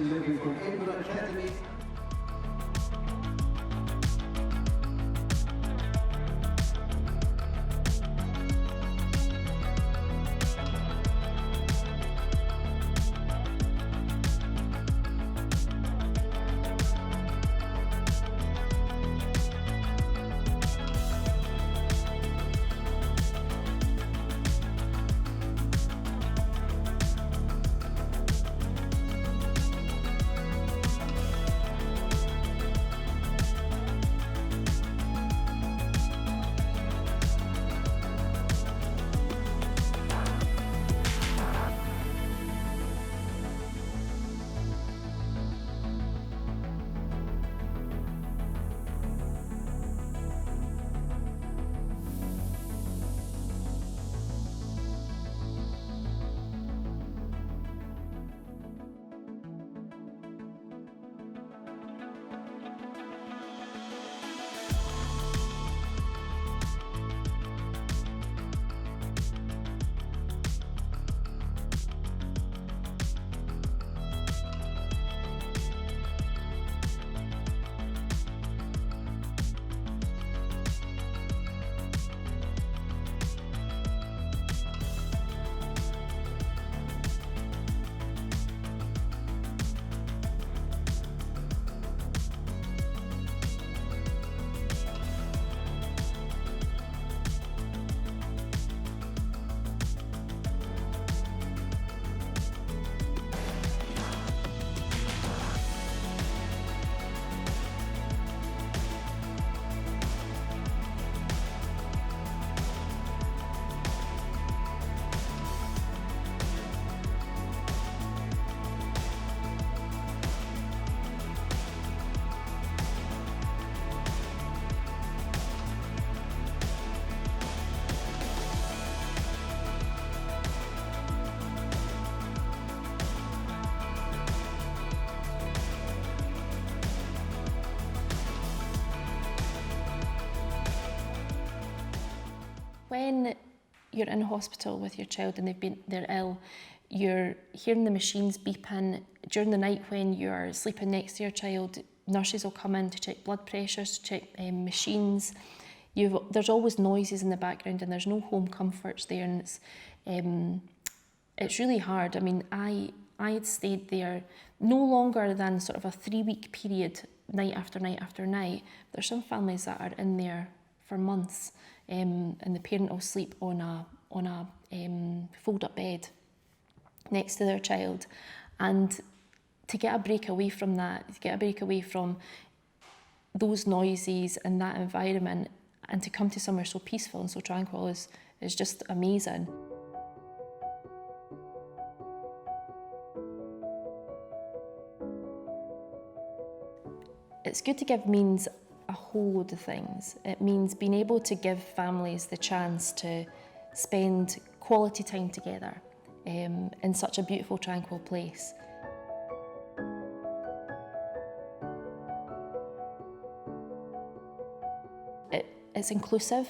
When you're in hospital with your child and they're ill, you're hearing the machines beeping. During the night when you're sleeping next to your child, nurses will come in to check blood pressures, to check machines. There's always noises in the background and there's no home comforts there, and it's really hard. I mean, I had stayed there no longer than sort of a 3-week period, night after night after night. There's some families that are in there for months, and the parent will sleep on a fold-up bed next to their child. And to get a break away from that, to get a break away from those noises and that environment, and to come to somewhere so peaceful and so tranquil is just amazing. It's good to give means a whole load of things. It means being able to give families the chance to spend quality time together in such a beautiful, tranquil place. It's inclusive,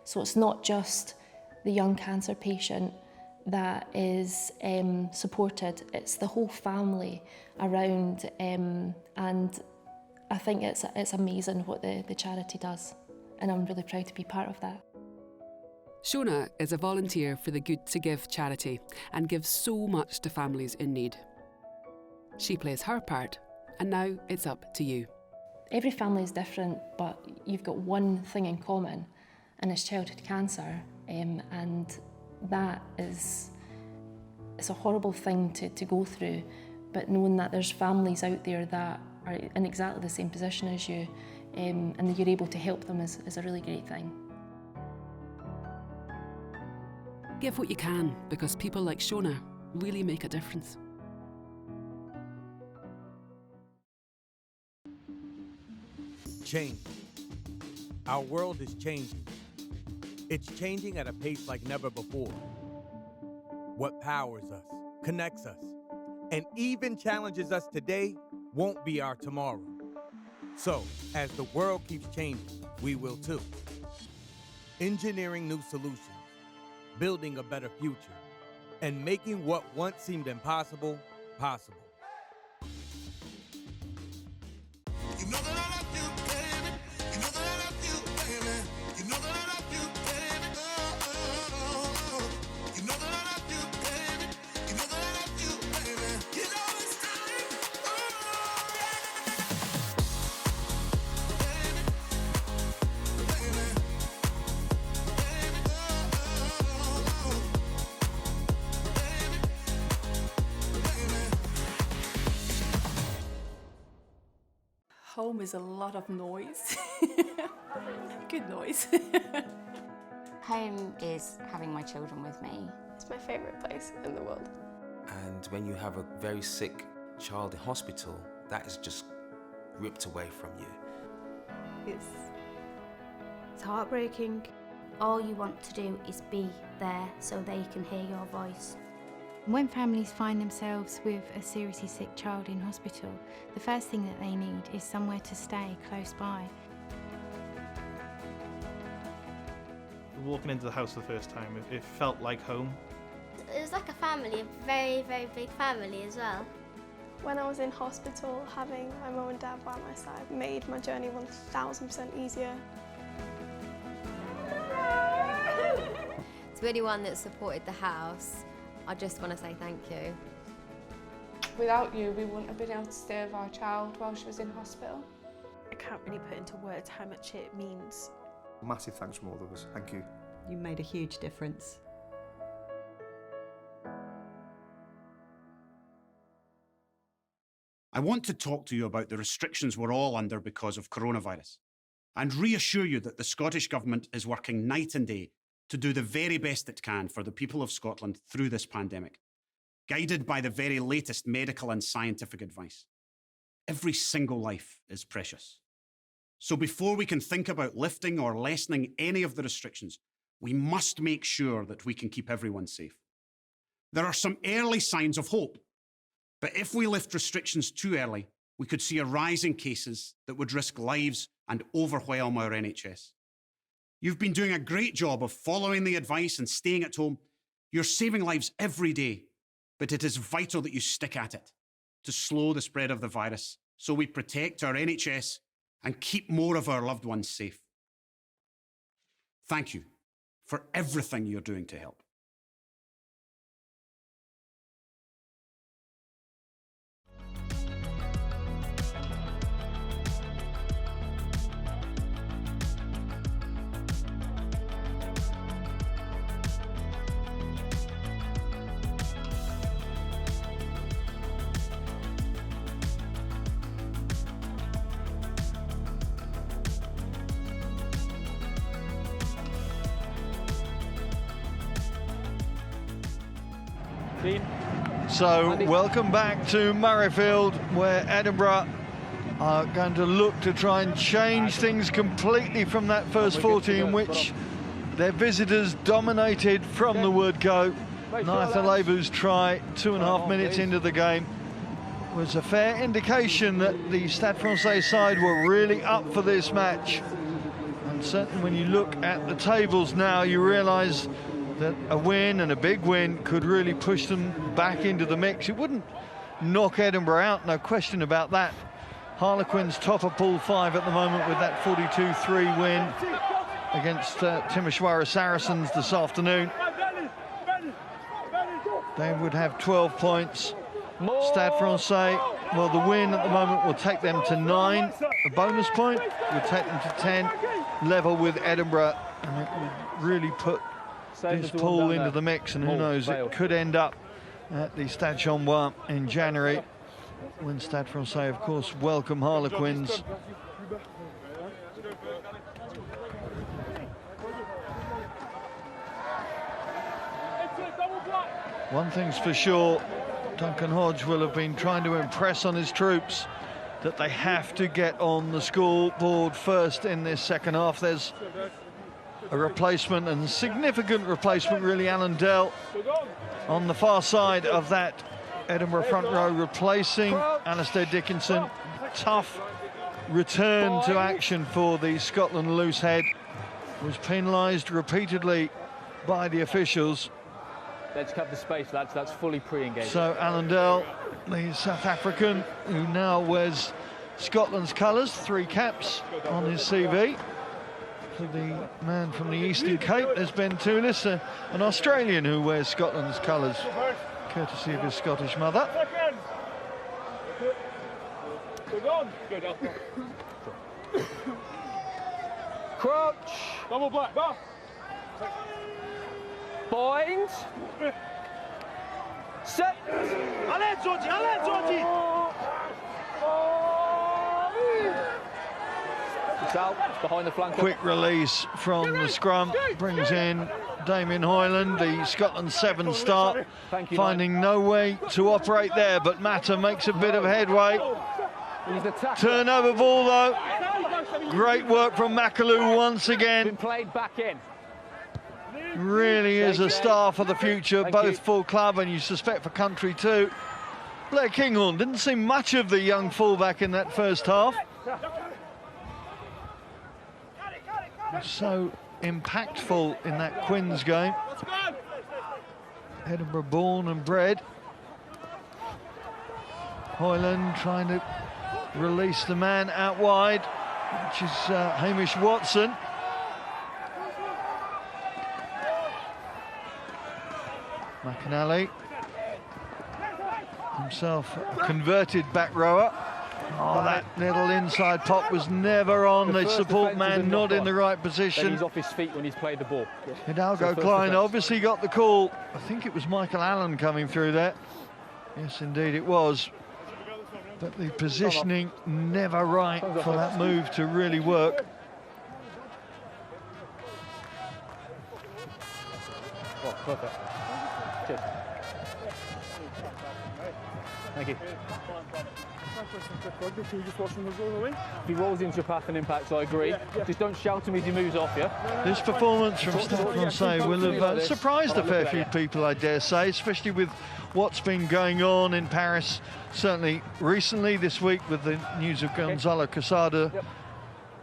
so it's not just the young cancer patient that is supported, it's the whole family around, and I think it's amazing what the charity does, and I'm really proud to be part of that. Shona is a volunteer for the Good to Give charity and gives so much to families in need. She plays her part, and now it's up to you. Every family is different, but you've got one thing in common, and it's childhood cancer, and that it's a horrible thing to go through, but knowing that there's families out there that are in exactly the same position as you, and that you're able to help them is a really great thing. Give what you can, because people like Shona really make a difference. Change. Our world is changing. It's changing at a pace like never before. What powers us, connects us, And even challenges us today won't be our tomorrow. So, as the world keeps changing, we will too. Engineering new solutions, building a better future, and making what once seemed impossible, possible. You know that I love you, baby. You know that I love you, baby. You know that I love you, baby. Oh. You know that I love you, baby. You know that I love you, baby. You know it's time. Baby, baby, baby. Home is a lot of noise. Good noise. Home is having my children with me. It's my favourite place in the world. And when you have a very sick child in hospital, that is just ripped away from you. It's heartbreaking. All you want to do is be there so they can hear your voice. When families find themselves with a seriously sick child in hospital, the first thing that they need is somewhere to stay close by. Walking into the house for the first time, it felt like home. It was like a family, a very, very big family as well. When I was in hospital, having my mum and dad by my side made my journey 1000% easier. To anyone that supported the house, I just want to say thank you. Without you, we wouldn't have been able to stay with our child while she was in hospital. I can't really put into words how much it means. Massive thanks from all of us. Thank you. You made a huge difference. I want to talk to you about the restrictions we're all under because of coronavirus, and reassure you that the Scottish Government is working night and day to do the very best it can for the people of Scotland through this pandemic, guided by the very latest medical and scientific advice. Every single life is precious. So before we can think about lifting or lessening any of the restrictions, we must make sure that we can keep everyone safe. There are some early signs of hope, but if we lift restrictions too early, we could see a rise in cases that would risk lives and overwhelm our NHS. You've been doing a great job of following the advice and staying at home. You're saving lives every day, but it is vital that you stick at it to slow the spread of the virus so we protect our NHS and keep more of our loved ones safe. Thank you for everything you're doing to help. So welcome back to Murrayfield, where Edinburgh are going to look to try and change things completely from that first 40 in which their visitors dominated from the word go. Naitha Lebu's try 2.5 minutes into the game was a fair indication that the Stade Francais side were really up for this match. And certainly when you look at the tables now, you realise that a win, and a big win, could really push them back into the mix. It wouldn't knock Edinburgh out, no question about that. Harlequins top of Pool 5 at the moment with that 42-3 win against Timisoara Saracens this afternoon. They would have 12 points. Stade Francais, well, the win at the moment will take them to 9. A bonus point will take them to 10, level with Edinburgh, and it would really put this pool into the mix, and who knows, it could end up at the Stade Chambouin in January, when Stade Francais, of course, welcome Harlequins. One thing's for sure, Duncan Hodge will have been trying to impress on his troops that they have to get on the scoreboard first in this second half. There's a replacement, and significant replacement really, Alan Dell on the far side of that Edinburgh front row replacing Alistair Dickinson. Tough return to action for the Scotland loose head. Was penalised repeatedly by the officials. Let's cut the space, lads. That's fully pre-engaged. So Allendale, the South African, who now wears Scotland's colours, 3 caps on his CV. For the man from the Eastern Cape, there's Ben Toulis, an Australian who wears Scotland's colours, courtesy of his Scottish mother. Crouch. Double black. Go. Bind. Set. Allez, Georgie. Allez, Georgie. It's out. It's behind the flank. Quick release from the scrum brings in Damien Hoyland, the Scotland 7 start, finding no way to operate there, but Mata makes a bit of headway. Turnover ball though. Great work from Makalou once again. Been played back in. Really is a star for the future, both for club and you suspect for country too. Blair Kinghorn didn't see much of the young fullback in that first half. So impactful in that Quins game. Edinburgh born and bred. Hoyland trying to release the man out wide, which is Hamish Watson. McAnally, himself a converted back rower. Oh, that little inside pop was never on. The support man not in the right position. Then he's off his feet when he's played the ball. Hidalgo Klein obviously got the call. I think it was Michael Allen coming through there. Yes, indeed it was. But the positioning never right for that move to really work. Oh, perfect. Cheers. Thank you. If he rolls into your path and impacts, I agree. Just don't shout at me as he moves off, yeah? This performance from Stade Francais will have surprised a fair few people, I dare say, especially with what's been going on in Paris, certainly recently this week with the news of Gonzalo Quesada,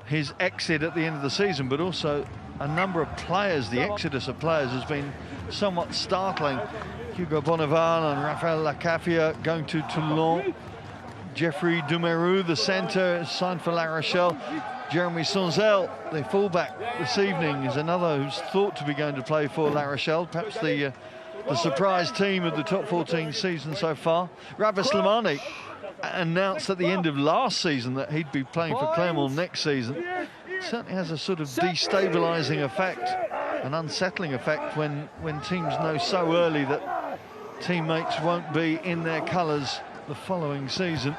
his exit at the end of the season, but also a number of players, the exodus of players has been somewhat startling. Hugo Bonneval and Raphaël Lacafia going to Toulon. Geoffrey Dumeru, the centre, signed for La Rochelle. Jeremy Sonzel, the fullback this evening, is another who's thought to be going to play for La Rochelle, perhaps the surprise team of the top 14 season so far. Rabah Slimani announced at the end of last season that he'd be playing for Clermont next season. It certainly has a sort of destabilising effect, an unsettling effect when teams know so early that teammates won't be in their colours the following season.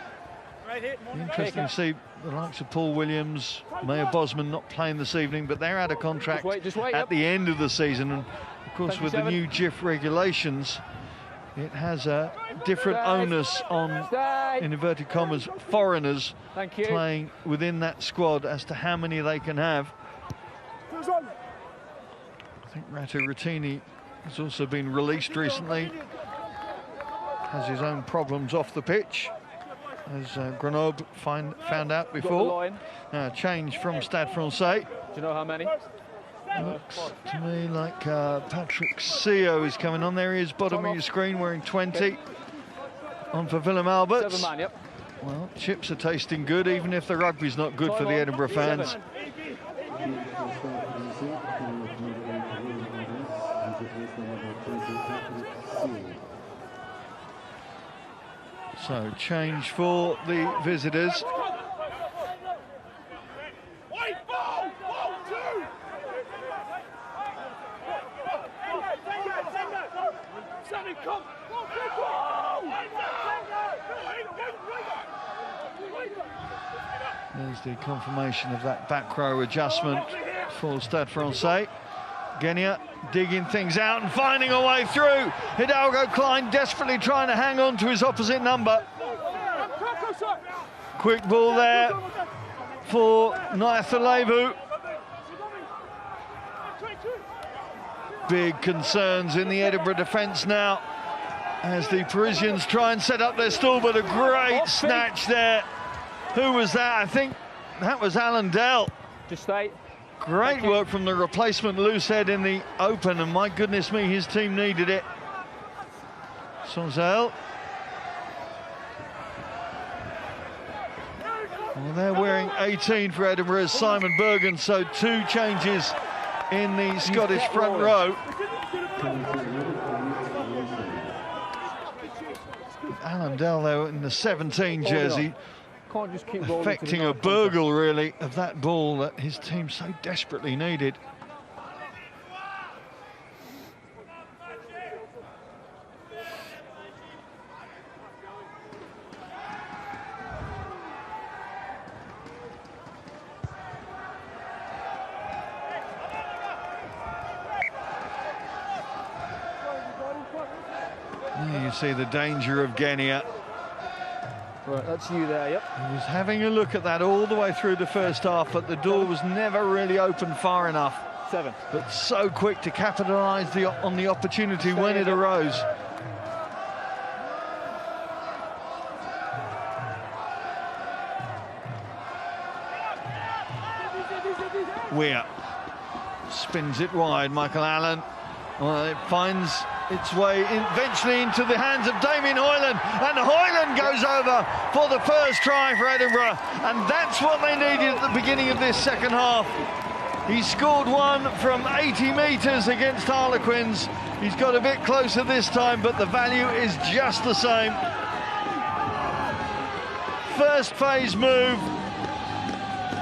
Interesting to see the likes of Paul Williams, Mayor Bosman not playing this evening, but they're out of contract at the end of the season. And of course, with the new GIF regulations, it has a different onus on, in inverted commas, foreigners playing within that squad as to how many they can have. I think Ratu Rattini has also been released recently. Has his own problems off the pitch, as Grenoble found out before. Change from Stade Francais. Do you know how many? Looks to me like Patrick Seo is coming on. There he is, bottom of your screen, wearing 20. On for Willem Alberts. 7 man, yep. Well, chips are tasting good, even if the rugby's not good for the Edinburgh fans. So, change for the visitors. There's the confirmation of that back row adjustment for Stade Francais. Genia digging things out and finding a way through. Hidalgo Klein desperately trying to hang on to his opposite number. Quick ball there for Naithalevu. Big concerns in the Edinburgh defence now. as the Parisians try and set up their stall, but a great snatch there. Who was that? I think that was Alan Dell. Just stay. Great work from the replacement loose head in the open, and my goodness me, his team needed it. Sonzel. Well, they're wearing 18 for Edinburgh as Simon Bergen, so 2 changes in the Scottish front row. Alan Dell, though, in the 17 jersey, Can't just keep effecting a burgle, really, of that ball that his team so desperately needed. There you see the danger of Genia. Right, that's you there, yep. He was having a look at that all the way through the first half, but the door was never really open far enough. 7. But so quick to capitalise on the opportunity when it arose. Weir spins it wide, Michael Allen. Well, it finds its way eventually into the hands of Damien Hoyland, and Hoyland goes over for the first try for Edinburgh, and that's what they needed at the beginning of this second half. He scored one from 80 metres against Harlequins. He's got a bit closer this time, but the value is just the same. First phase move,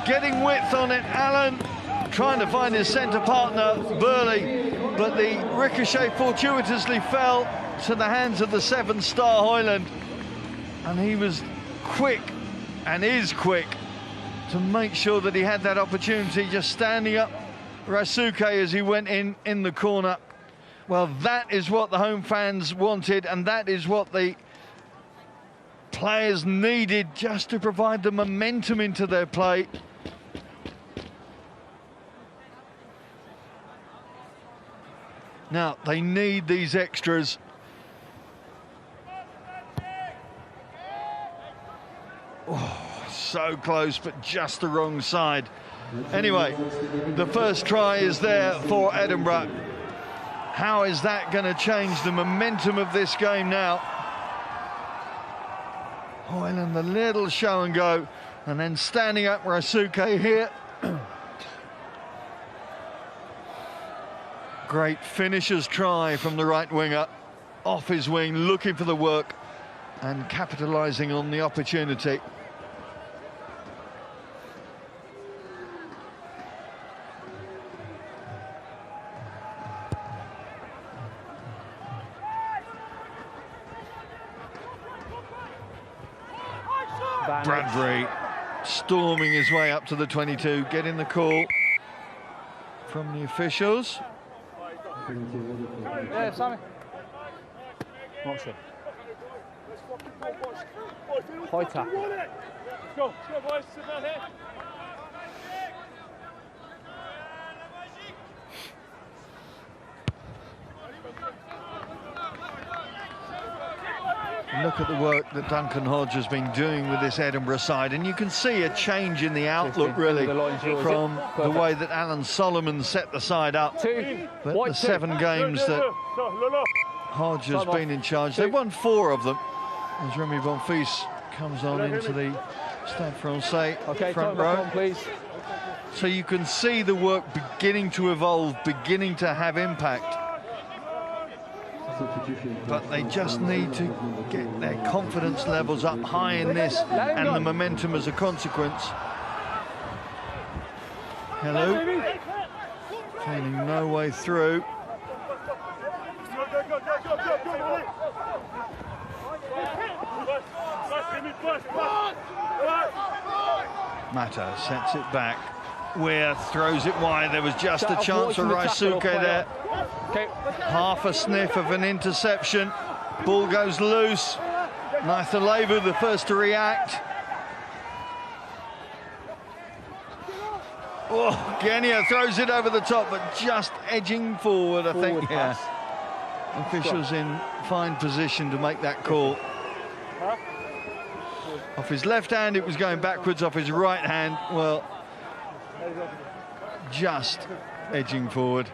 getting width on it, Allen trying to find his centre partner, Burley, but the ricochet fortuitously fell to the hands of the 7-star Hoyland, and he was quick, and is quick, to make sure that he had that opportunity, just standing up Rasuke as he went in the corner. Well, that is what the home fans wanted, and that is what the players needed, just to provide the momentum into their play. Now, they need these extras. Oh, so close, but just the wrong side. Anyway, the first try is there for Edinburgh. How is that going to change the momentum of this game now? Hoyland, the little show and go, and then standing up Rasuke here. Great finisher's try from the right winger, off his wing, looking for the work and capitalising on the opportunity. Bradbury storming his way up to the 22, getting the call from the officials. Yeah, Sammy. Watch it. High tackle. Let's go boys, sit down here. Look at the work that Duncan Hodge has been doing with this Edinburgh side, and you can see a change in the outlook, really, from the way that Alan Solomon set the side up. But the 7 games that Hodge has been in charge, they've won 4 of them, as Remy Bonfils comes on into the Stade Francais front row. So you can see the work beginning to evolve, beginning to have impact. But they just need to get their confidence levels up high in this, and the momentum as a consequence. Hello. Finding no way through. Mata sets it back. Weir throws it wide. There was just a chance for Rasuke there. Half a sniff of an interception. Ball goes loose. Naithalevu the first to react. Oh, Genia throws it over the top, but just edging forward, I think. Yeah. Officials in fine position to make that call. Off his left hand, it was going backwards. Off his right hand, well, just edging forward.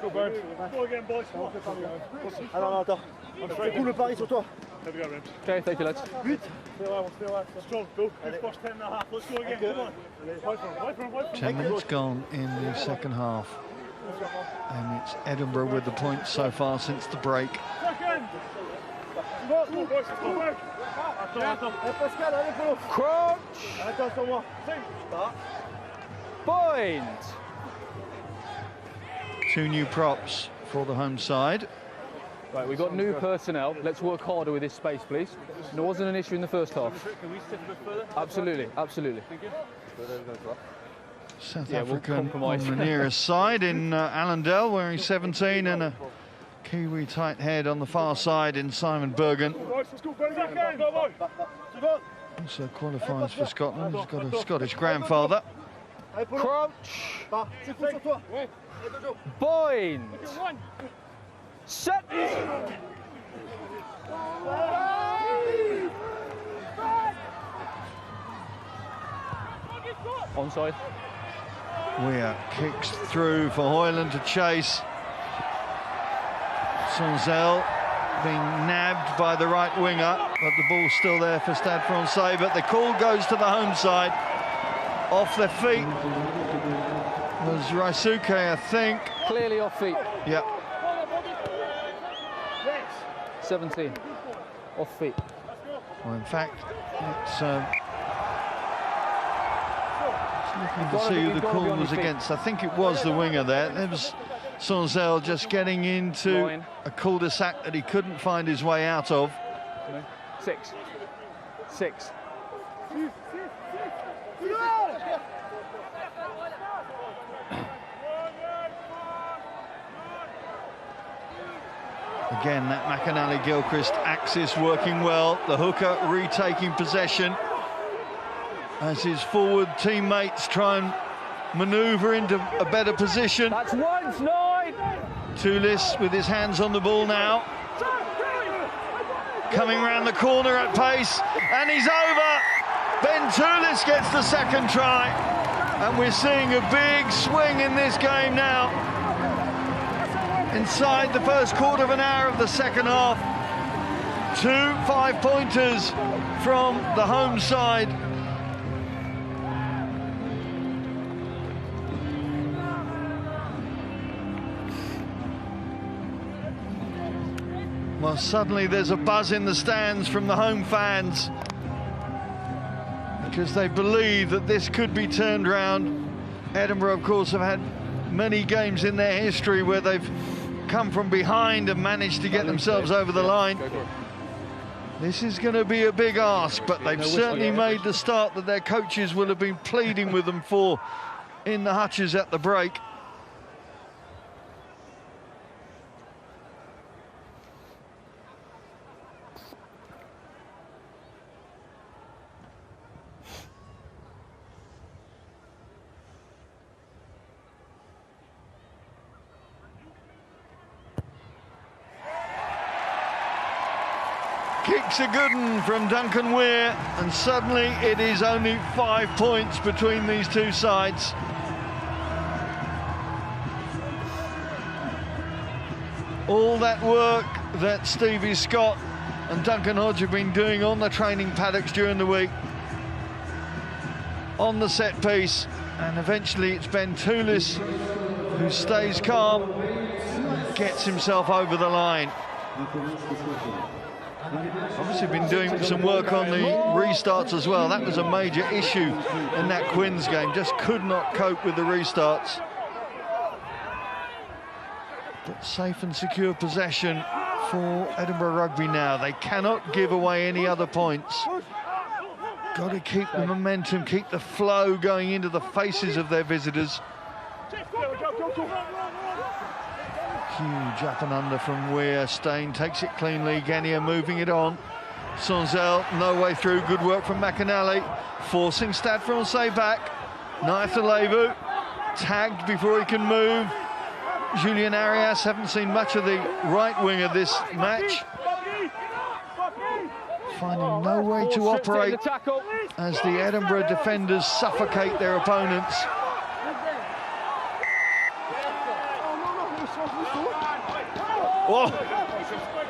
Go again, boys. Coule le pari sur toi. Okay, thank you, lads. Strong, go. First 10.5. Let's go again. Come on. Wait for him. 10 minutes gone in the second half. And it's Edinburgh with the points so far since the break. Crouch! Point! 2 new props for the home side. Right, we've got new personnel. Let's work harder with this space, please. There wasn't an issue in the first half. Can we sit a bit further? Absolutely, absolutely. Thank you. South Yeah, we'll African on compromise. the nearest side in Allendale, wearing 17, and a Kiwi tight head on the far side in Simon Bergen. Also qualifies for Scotland. He's got a Scottish grandfather. Crouch! Point! Set! Onside. Weir kicks through for Hoyland to chase. Sonzel being nabbed by the right winger, but the ball's still there for Stade Francais, but the call goes to the home side. Off their feet was Raisuke, I think. Clearly off feet. Yeah. 17. Off feet. Well, in fact, it's looking to see who the call was against. I think it was the winger there. There was Sonzel just getting into a cul-de-sac that he couldn't find his way out of. 6. Again, that McAnally-Gilchrist axis working well. The hooker retaking possession as his forward teammates try and manoeuvre into a better position. That's 1-9. Toulis with his hands on the ball now. Coming round the corner at pace, and he's over. Ben Toulis gets the second try, and we're seeing a big swing in this game now. Inside the first quarter of an hour of the second half, 2 5-pointers from the home side. Well, suddenly there's a buzz in the stands from the home fans because they believe that this could be turned round. Edinburgh, of course, have had many games in their history where they've come from behind and managed to get themselves over the line. This is going to be a big ask, but they've certainly made the start that their coaches will have been pleading with them for in the hutches at the break. Kicks a good one from Duncan Weir, and suddenly it is only 5 points between these two sides. All that work that Stevie Scott and Duncan Hodge have been doing on the training paddocks during the week, on the set piece, and eventually it's Ben Toulis who stays calm and gets himself over the line. Obviously been doing some work on the restarts as well. That was a major issue in that Quins game, just could not cope with the restarts. But safe and secure possession for Edinburgh Rugby now. They cannot give away any other points. Got to keep the momentum, keep the flow going into the faces of their visitors. Huge up and under from Weir. Stade takes it cleanly. Genia moving it on. Sonzel, no way through. Good work from McAnally, forcing Stade Francais back. Naithalevu tagged before he can move. Julian Arias, haven't seen much of the right wing of this match. Finding no way to operate as the Edinburgh defenders suffocate their opponents. Oh,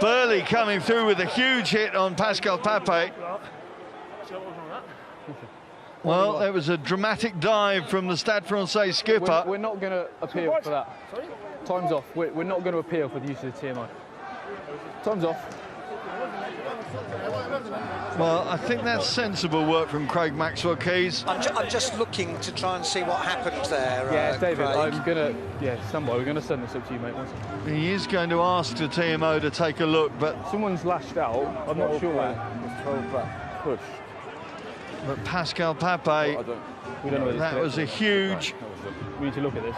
Burley coming through with a huge hit on Pascal Pape. Well, there was a dramatic dive from the Stade Francais skipper. We're not going to appeal for that. Time's off. We're not going to appeal for the use of the TMO. Time's off. Well, I think that's sensible work from Craig Maxwell-Keys. I'm just looking to try and see what happened there. Yeah, David, Craig. I'm going to... Yeah, somebody, we're going to send this up to you, mate. One second. He is going to ask the TMO to take a look, but... Someone's lashed out. I'm not sure where. It's 12 back. Push. But Pascal Pape, we don't know that was a huge... We need to look at this.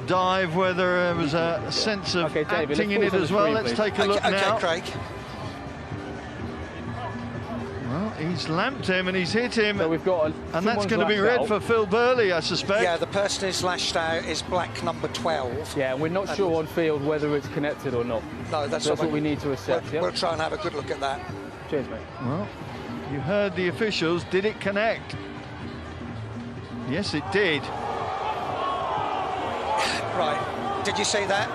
Dive, whether there was a sense of David, acting in it as well. Let's take a look now. Okay, Craig. Well, he's lamped him and he's hit him. So we've got and that's going to be red for Phil Burley, I suspect. Yeah, the person who's lashed out is black number 12. Yeah, and we're not sure on field whether it's connected or not. No, that's what we need to assess. We'll try and have a good look at that. Cheers, mate. Well, you heard the officials. Did it connect? Yes, it did. Right. Did you see that?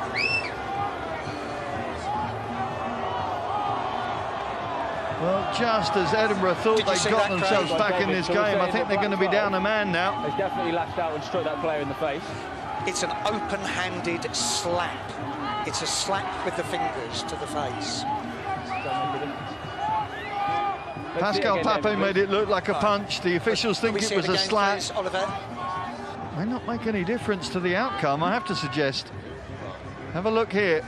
Well, just as Edinburgh thought they got themselves back in this game, I think they're going to be down a man now. He's definitely lashed out and struck that player in the face. It's an open-handed slap. It's a slap with the fingers to the face. Pascal Pape made it look like a punch. The officials think it was a slap. Please, Oliver? May not make any difference to the outcome, I have to suggest. Have a look here.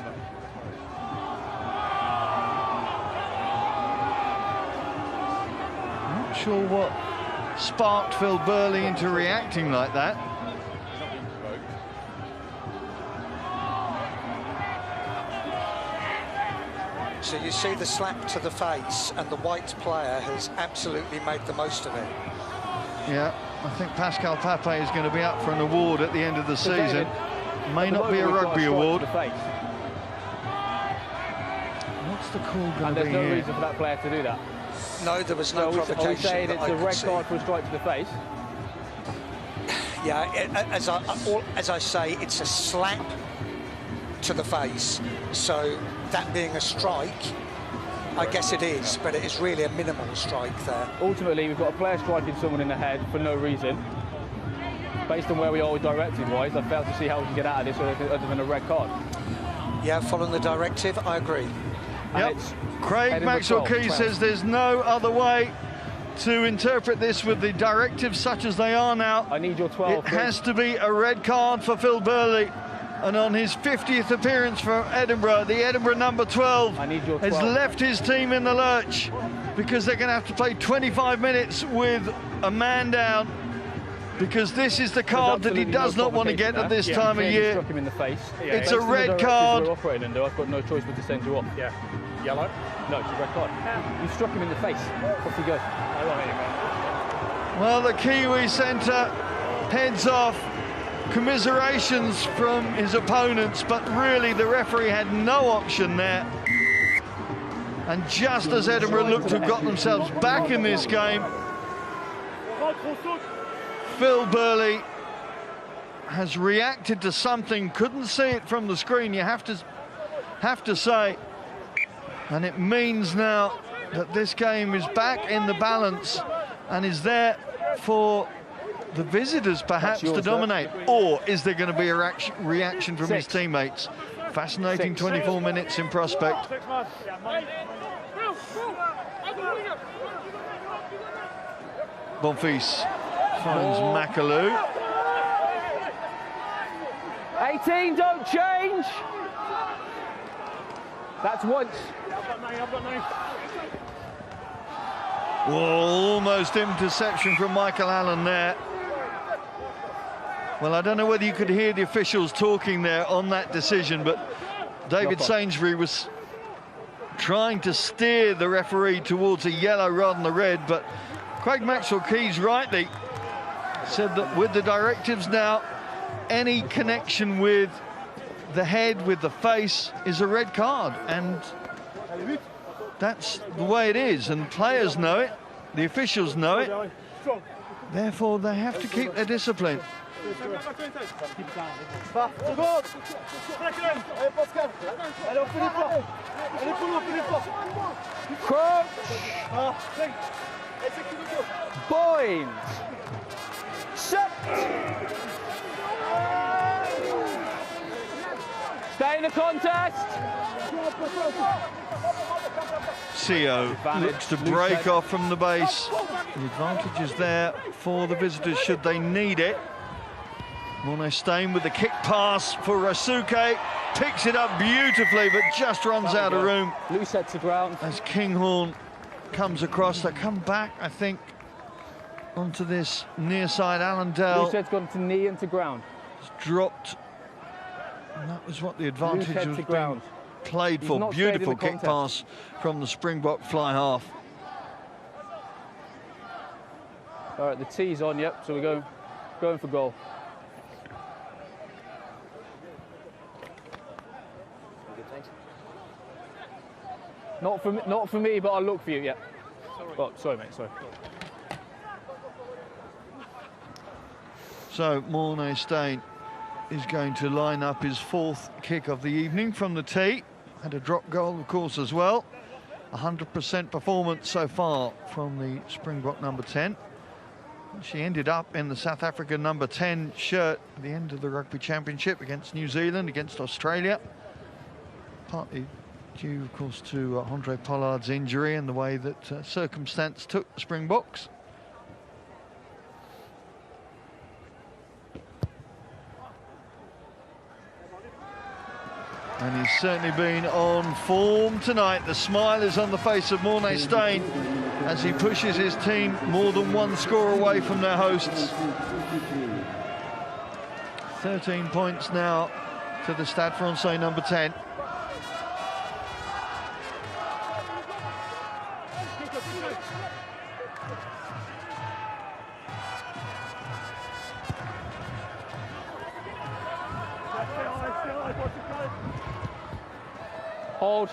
Not sure what sparked Phil Burley into reacting like that. So you see the slap to the face, and the white player has absolutely made the most of it. Yeah, I think Pascal Pape is going to be up for an award at the end of the season. May not be a rugby award. What's the call going to be? And there's no reason for that player to do that. No, there was no provocation. Are we saying that it's I a could red see. card for a strike to the face? Yeah, as I say, it's a slap to the face. So that being a strike, I guess it is, but it is really a minimal strike there. Ultimately, we've got a player striking someone in the head for no reason. Based on where we are directive-wise, I fail to see how we can get out of this other than a red card. Yeah, following the directive, I agree. Yep. Craig Maxwell-Keys says there's no other way to interpret this with the directives such as they are now. I need your 12. It has to be a red card for Phil Burley. And on his 50th appearance for Edinburgh, the Edinburgh number 12 has left his team in the lurch because they're going to have to play 25 minutes with a man down, because this is the card that he does not want to get at this time of year. Struck him in the face. It's a red card. We're operating under. I've got no choice but to send you off. Yeah. Yellow? No, it's a red card. You struck him in the face. Off you go. Well, the Kiwi centre heads off. Commiserations from his opponents, but really the referee had no option there. And just as Edinburgh looked to have got themselves back in this game, Phil Burley has reacted to something. Couldn't see it from the screen, you have to say. And it means now that this game is back in the balance and is there for the visitors perhaps to dominate. Or is there going to be a reaction from his teammates? Fascinating 24 minutes in prospect. Bonfils finds McAloo. 18, don't change! That's once. Whoa, almost interception from Michael Allen there. Well, I don't know whether you could hear the officials talking there on that decision, but David Sainsbury was trying to steer the referee towards a yellow rather than the red, but Craig Maxwell-Keys rightly said that with the directives now, any connection with the head, with the face, is a red card, and that's the way it is, and players know it, the officials know it, therefore they have to keep their discipline. Crouch. Bind. Shut. Stay in the contest. CO looks to break off from the base. The advantage is there for the visitors should they need it. Stade with the kick pass for Rasuke, picks it up beautifully but just runs out of room. Loose head to ground. As Kinghorn comes across, they come back, I think, onto this near side. Allendale. Loose head's gone to knee and to ground. Dropped, and that was what the advantage was being played He's for. Beautiful kick contest. pass from the Springbok fly half. All right, the tee's on, yep, so we're going for goal. Not for me, but I'll look for you, yeah. Oh, sorry, mate, sorry. So Stade is going to line up his fourth kick of the evening from the tee. Had a drop goal, of course, as well. 100% performance so far from the Springbok number 10. She ended up in the South African number 10 shirt at the end of the Rugby Championship against New Zealand, against Australia. Partly due, of course, to Andre Pollard's injury and the way that circumstance took the Springboks. And he's certainly been on form tonight. The smile is on the face of Morné Steyn as he pushes his team more than one score away from their hosts. 13 points now to the Stade Francais number 10. Hold.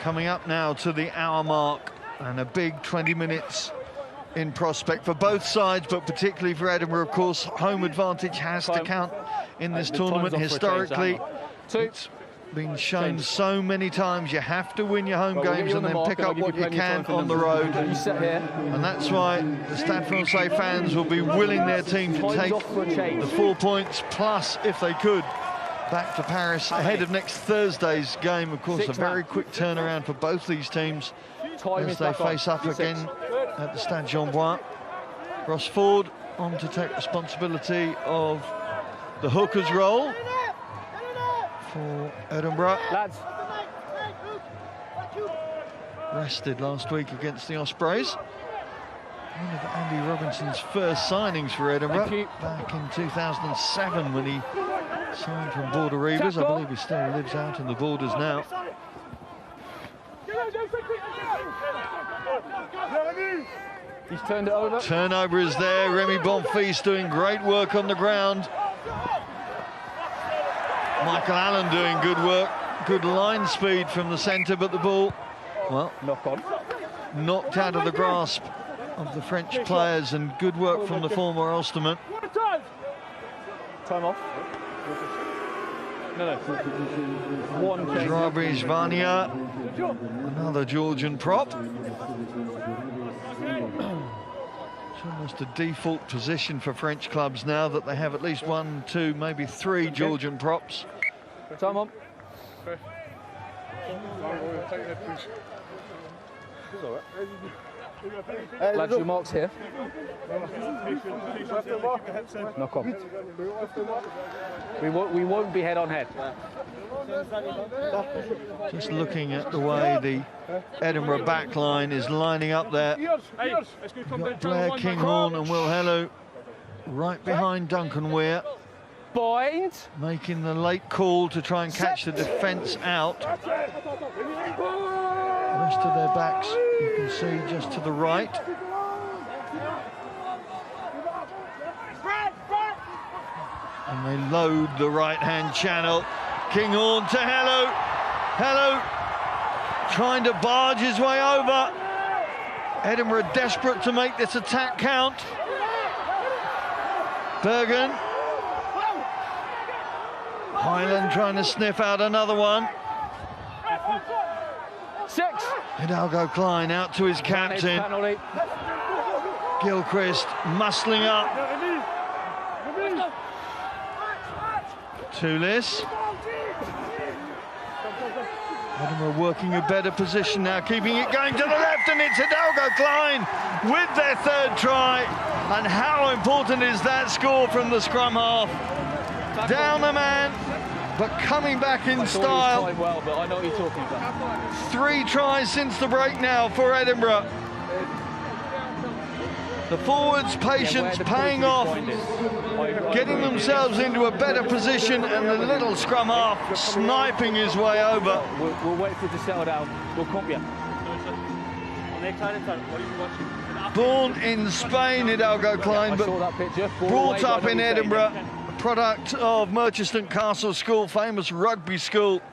Coming up now to the hour mark, and a big 20 minutes in prospect for both sides, but particularly for Edinburgh, of course. Home advantage has to count in this tournament. Historically, it's been shown so many times you have to win your home games and then pick up what you can on the road. And that's why the Stade Francais fans will be willing their team to take the 4 points plus, if they could, back to Paris ahead of next Thursday's game. Of course, a very quick turnaround for both these teams as they face up again at the Stade Jean-Bouin. Ross Ford on to take responsibility of the hooker's role for Edinburgh. Lads. Rested last week against the Ospreys. One of Andy Robinson's first signings for Edinburgh back in 2007 when he signed from Border Reivers. I believe he still lives out in the Borders now. He's turned it over. Turnover is there. Remy Bonfils doing great work on the ground. Michael Allen doing good work. Good line speed from the centre, but the ball, well, knocked out of the grasp of the French players, and good work from the former Ulsterman. Time off. No. One change. Drabish Vania, another Georgian prop. It's almost a default position for French clubs now that they have at least 1, 2, maybe 3 Georgian props. Time on. Lads, your marks here. Knock on. We won't be head on head. Just looking at the way the Edinburgh back line is lining up there. Got Blair Kinghorn and Will Hello right behind Duncan Weir. Bind. Making the late call to try and catch the defence out. The rest of their backs, you can see just to the right. And they load the right-hand channel. Kinghorn to Hello. Hello trying to barge his way over. Edinburgh desperate to make this attack count. Bergen. Highland trying to sniff out another one. 6. Hidalgo Klein out to his captain. Gilchrist muscling up. Toulis. Edinburgh working a better position now, keeping it going to the left, and it's Hidalgo Klein with their third try. And how important is that score from the scrum half? Down the man, but coming back in style. Well, but I know what you're talking about. 3 tries since the break now for Edinburgh. The forwards' patience paying off, getting themselves into a better position, and the little scrum half sniping his way over. We'll wait for it to settle down. We'll comp you. Born in Spain, Hidalgo Klein, but brought up in Edinburgh, product of Merchiston Castle School, famous rugby school.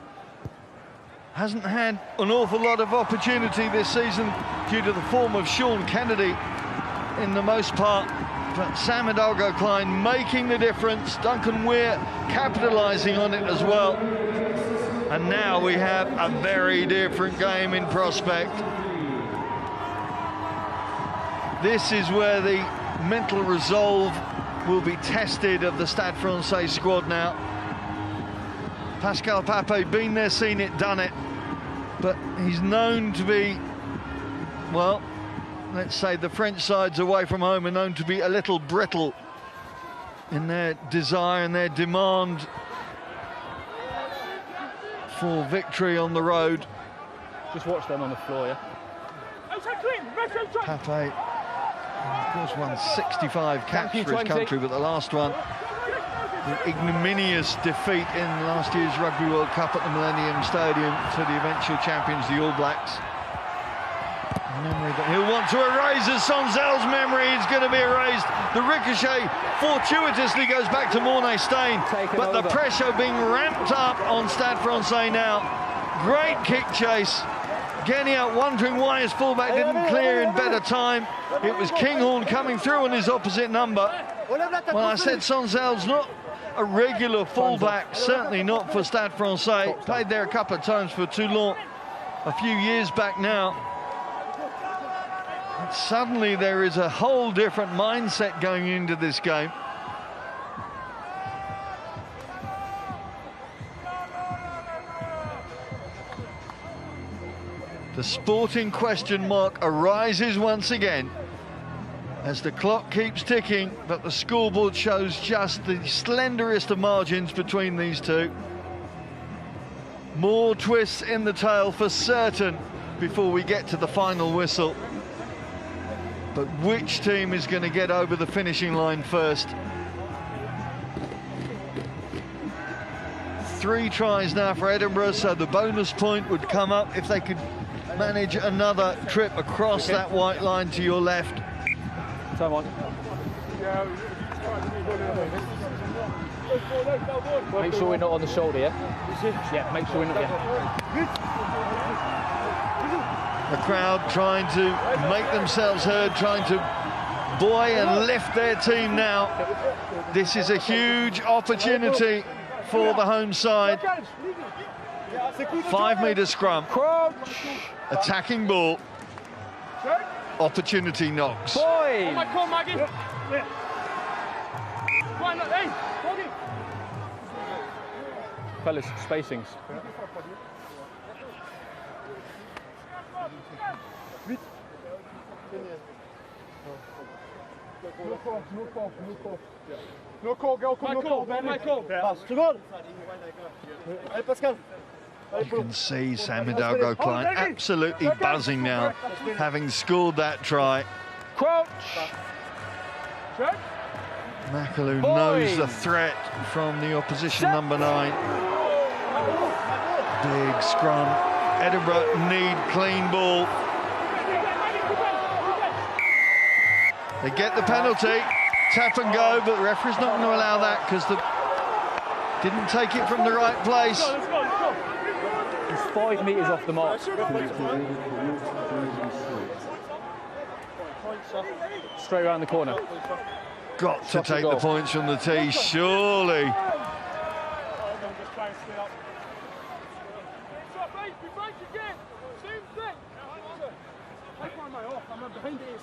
Hasn't had an awful lot of opportunity this season due to the form of Sean Kennedy in the most part, but Sam Hidalgo Klein making the difference. Duncan Weir capitalising on it as well. And now we have a very different game in prospect. This is where the mental resolve will be tested of the Stade Francais squad now. Pascal Pape, been there, seen it, done it, but he's known to be, well, let's say the French sides away from home are known to be a little brittle in their desire and their demand for victory on the road. Just watch them on the floor, yeah? Pape, of course, won 65 caps for his country, but the last one, the ignominious defeat in last year's Rugby World Cup at the Millennium Stadium to the eventual champions, the All Blacks. Memory that he'll want to erase, as Sonzel's memory is going to be erased. The ricochet fortuitously goes back to Mornay Stain, but the pressure being ramped up on Stade Francais now. Great kick chase. Genia wondering why his fullback didn't clear in better time. It was Kinghorn coming through on his opposite number. Well, I said Sonzel's not a regular fullback, certainly not for Stade Francais. Played there a couple of times for Toulon a few years back now. And suddenly there is a whole different mindset going into this game. The sporting question mark arises once again as the clock keeps ticking, but the scoreboard shows just the slenderest of margins between these two. More twists in the tail for certain before we get to the final whistle. But which team is going to get over the finishing line first? 3 tries now for Edinburgh, so the bonus point would come up if they could manage another trip across that white line to your left. Time on. Make sure we're not on the shoulder, yeah? Yeah, make sure we're not, yeah. The crowd trying to make themselves heard, trying to buoy and lift their team now. This is a huge opportunity for the home side. 5-metre scrum. Attacking ball. Opportunity knocks. Fellas, spacings. No call, go, come, no call, pass, to goal. Hey, Pascal. You can see Sam Hidalgo Klein absolutely buzzing now, having scored that try. Crouch. Makalu knows the threat from the opposition number 9. Big scrum. Edinburgh need clean ball. They get the penalty. Tap and go, but the referee's not going to allow that because the didn't take it from the right place. He's 5 metres off the mark. Straight around the corner. Got to take the points from the tee, surely.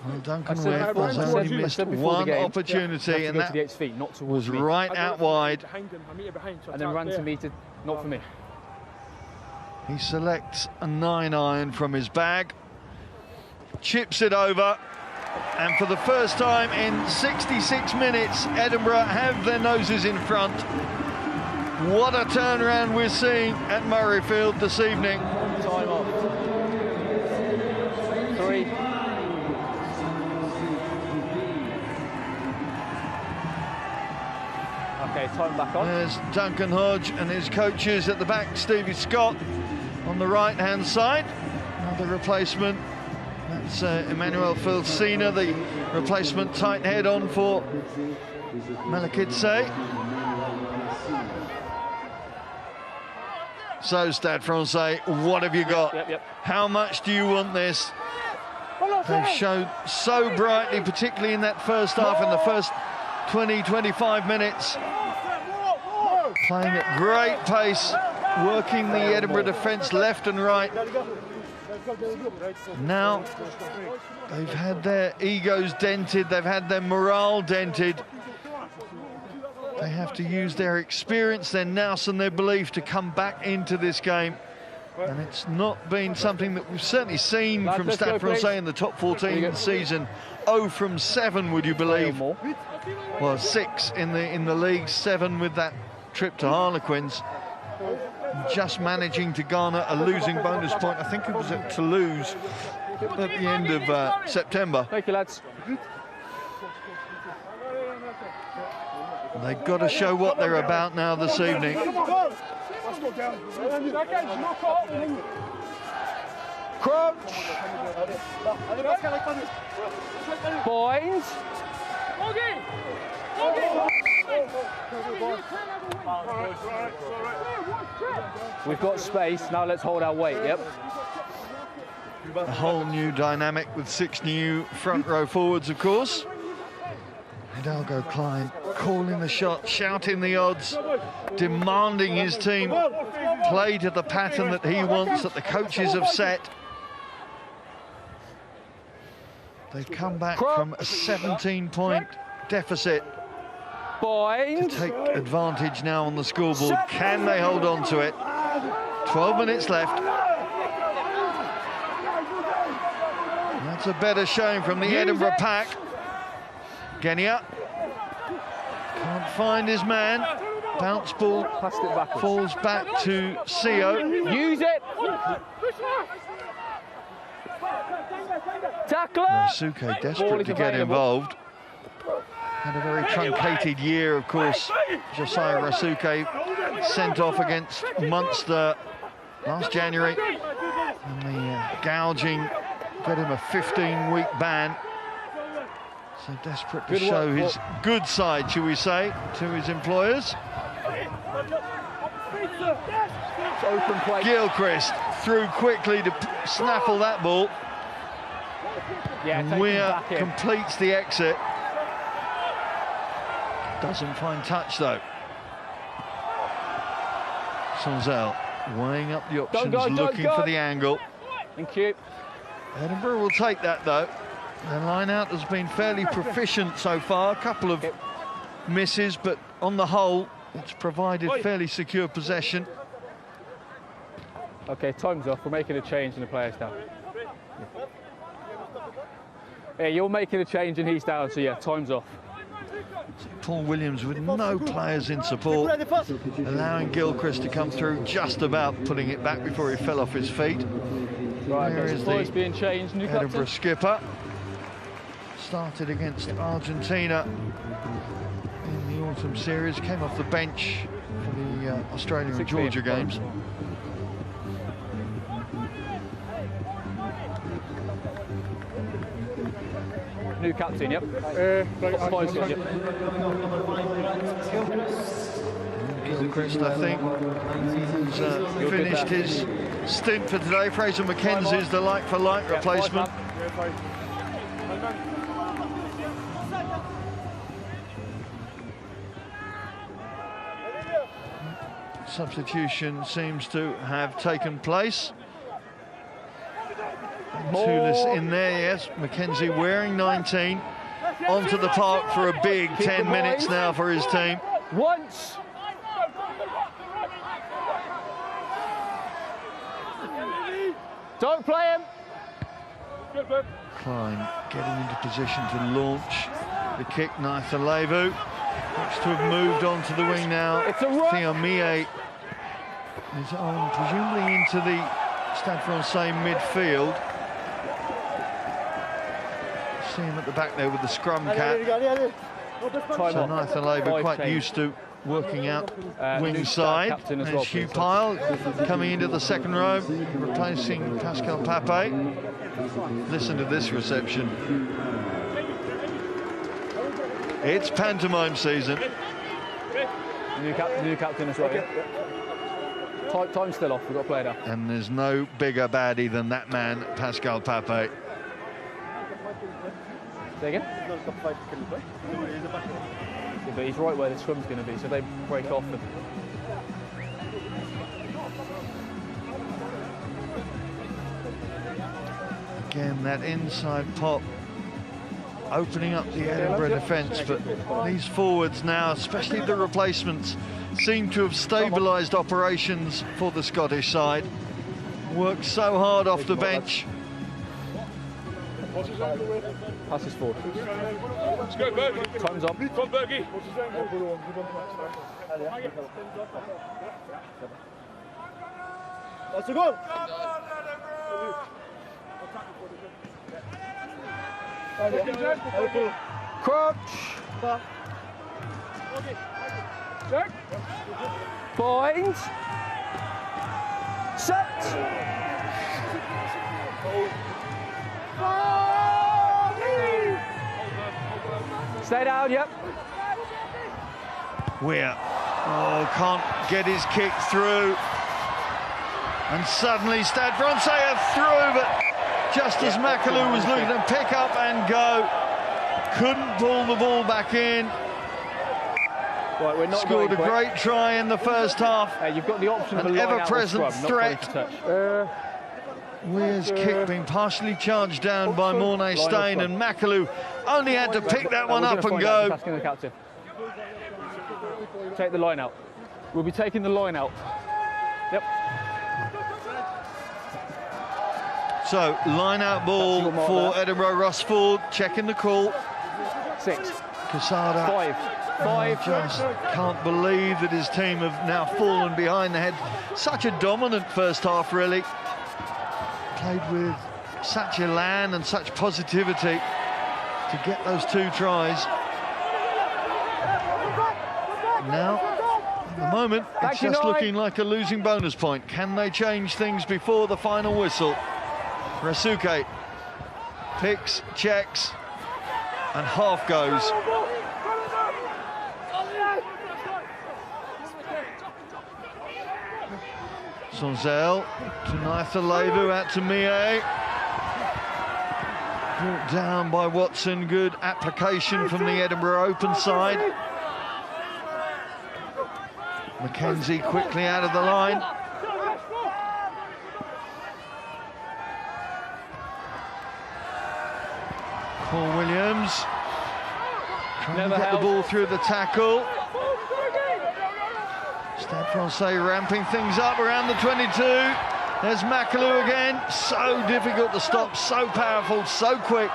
Well, Duncan Witt has only missed one opportunity, and that was right out wide. And then ran to me to, not for me. He selects a 9-iron from his bag, chips it over, and for the first time in 66 minutes, Edinburgh have their noses in front. What a turnaround we're seeing at Murrayfield this evening. Time off. 3. Okay, time back on. There's Duncan Hodge and his coaches at the back. Stevie Scott on the right-hand side. Another replacement. That's Emmanuel Filsina, the replacement tight head on for Malakitse. So, Stade Francais, what have you got? How much do you want this? They've showed so brightly, particularly in that first half, in the first 20-25 minutes. Playing at great pace, working the Edinburgh defence left and right. Now, they've had their egos dented, they've had their morale dented. They have to use their experience, their nous and their belief to come back into this game. And it's not been something that we've certainly seen from Stade Francais in the top 14 this season. 0 from 7, would you believe? Well, 6 in the league, 7 with that trip to Harlequins. Just managing to garner a losing bonus point. I think it was at Toulouse at the end of September. Thank you, lads. They've got to show what they're about now this evening. Crouch. Point. We've got space, now let's hold our weight, yep. A whole new dynamic with 6 new front row forwards, of course. Hidalgo Klein calling the shot, shouting the odds, demanding his team play to the pattern that he wants, that the coaches have set. They've come back from a 17-point deficit to take advantage now on the scoreboard. Can they hold on to it? 12 minutes left. That's a better showing from the Edinburgh pack. Genia can't find his man. Bounce ball falls back to Seo. Use it. Tackler. Rasuke desperate to get involved. Had a very truncated year, of course. Josiah Rasuke sent off against Munster last January. And the gouging got him a 15-week ban. So desperate to show his good side, shall we say, to his employers. Open play. Gilchrist through quickly to snaffle that ball. Yeah, Weir completes the exit. Doesn't find touch though. Sonzel weighing up the options, looking for the angle. Thank you. Edinburgh will take that though. Their line-out has been fairly proficient so far. A couple of misses, but on the whole, it's provided fairly secure possession. Okay, time's off. We're making a change in the players down. Yeah, you're making a change and he's down, so yeah, time's off. Paul Williams with no players in support, allowing Gilchrist to come through, just about putting it back before he fell off his feet. Right, Here is the being changed. New Edinburgh captain. skipper. Started against Argentina long-term series, came off the bench for the Australia and Georgia games. New captain, yep. Gilchrist, I think, has finished his stint for today. Fraser McKenzie is the like-for-like replacement. Substitution seems to have taken place. Toulis in there, yes. McKenzie wearing 19. Onto the park for a big 10 minutes now for his team. Once. Don't play him. Klein getting into position to launch the kick. Naithalevu looks to have moved on to the wing now. Theo Mie is on, presumably into the Stade Francais midfield. See him at the back there with the scrum cap. So Naithalevu quite used to working out wing side. There's Hugh Pyle coming into the second row, replacing Pascal Pape. Listen to this reception. It's pantomime season. New captain as well. Yeah. Time's still off, we've got to play now. And there's no bigger baddie than that man, Pascal Pape. Say again? Yeah, but he's right where the scrum's going to be, so they break off. Again, that inside pop opening up the Edinburgh defence, but these forwards now, especially the replacements, seem to have stabilised operations for the Scottish side. Worked so hard off the bench. Passes forward. Time's up. That's a goal. Crouch. Point. Set. Stay down, yep. Weir, can't get his kick through. And suddenly Stade Francais are through, but just as McAloo was looking to pick up and go, couldn't pull the ball back in. Right, we're not scored a great try in the first half. You've got the option of an a ever-present threat. Weir's kick being partially charged down by Mornay Stain, and McAloo only had to pick that one up and go. Asking the captain. Take the line out. We'll be taking the line out. Yep. So, line-out ball for Edinburgh. Ross Ford checking the call. 6. Quesada. 5. Just can't believe that his team have now fallen behind. They had such a dominant first half, really. Played with such elan and such positivity to get those 2 tries. Now, at the moment, it's just looking like a losing bonus point. Can they change things before the final whistle? Rasuke picks, checks, and half goes. Sonzel to Naithalevu, out to Mie. Brought down by Watson. Good application from the Edinburgh open side. McKenzie quickly out of the line. Paul Williams trying to get the ball through the tackle. Stade Francais ramping things up around the 22. There's McAloo again. So difficult to stop, so powerful, so quick.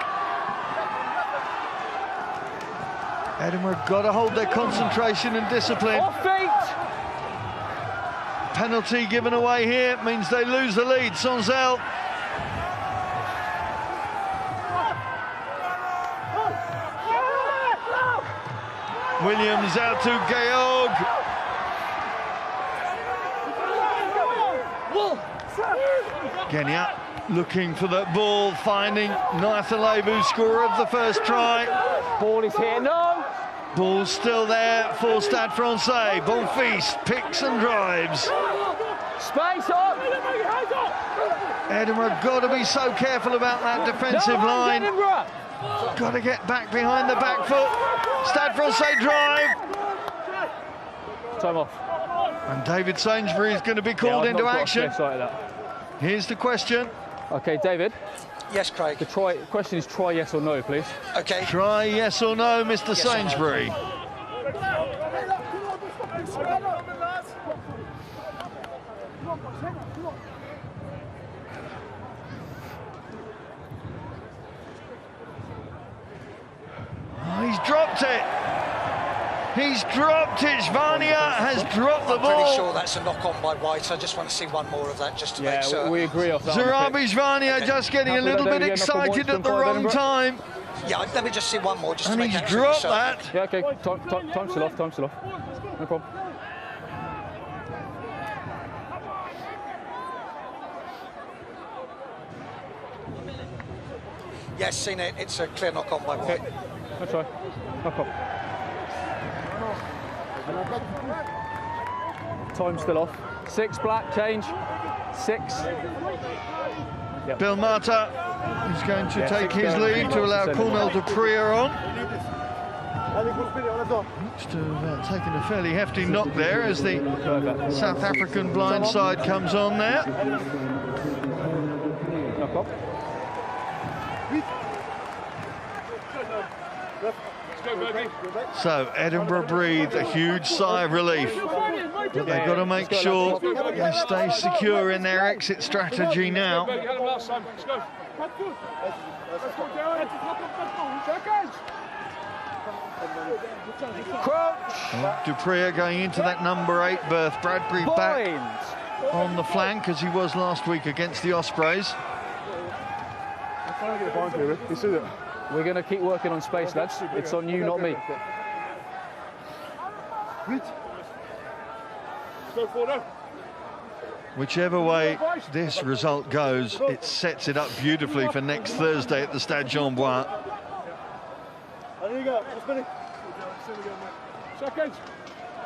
Edinburgh got to hold their concentration and discipline. Off feet. Penalty given away here means they lose the lead. Sonzel. Williams out to Georg. Genia looking for that ball, finding Nathalevu, scorer of the first try. Ball is here, no! Ball's still there for Stade Francais. Bonfils picks and drives. Space up! Edinburgh got to be so careful about that defensive line. Got to get back behind the back foot. Stade Francais drive. Time off. And David Sainsbury is going to be called into action. Here's the question. Okay, David. Yes, Craig. The question is try yes or no, please. Okay. Try yes or no, Mr. Sainsbury. Oh, he's dropped it. He's dropped it. Svania has dropped the ball. I'm pretty sure that's a knock-on by White. I just want to see one more of that just to make certain. We agree off that. Zarabi Svania just getting a little bit excited at the wrong time. Yeah, let me just see one more just to make he's absolutely dropped certain. that. Yeah, okay. Time's still off. Time's still off. No problem. Yes, seen it. It's a clear knock-on by White. Okay. That's right. No problem. Time's still off. 6 black, change. 6. Yep. Bill Mata is going to take his lead to allow Cornell de Prier on. Looks to have taken a fairly hefty knock there as the South African blind side comes on there. Knock off. So Edinburgh breathe a huge sigh of relief, but they've got to make sure they stay secure in their exit strategy now. Dupree going into that number 8 berth. Bradbury back on the flank as he was last week against the Ospreys. We're going to keep working on space, lads. It's on you, not me. Whichever way this result goes, it sets it up beautifully for next Thursday at the Stade Jean-Bouin.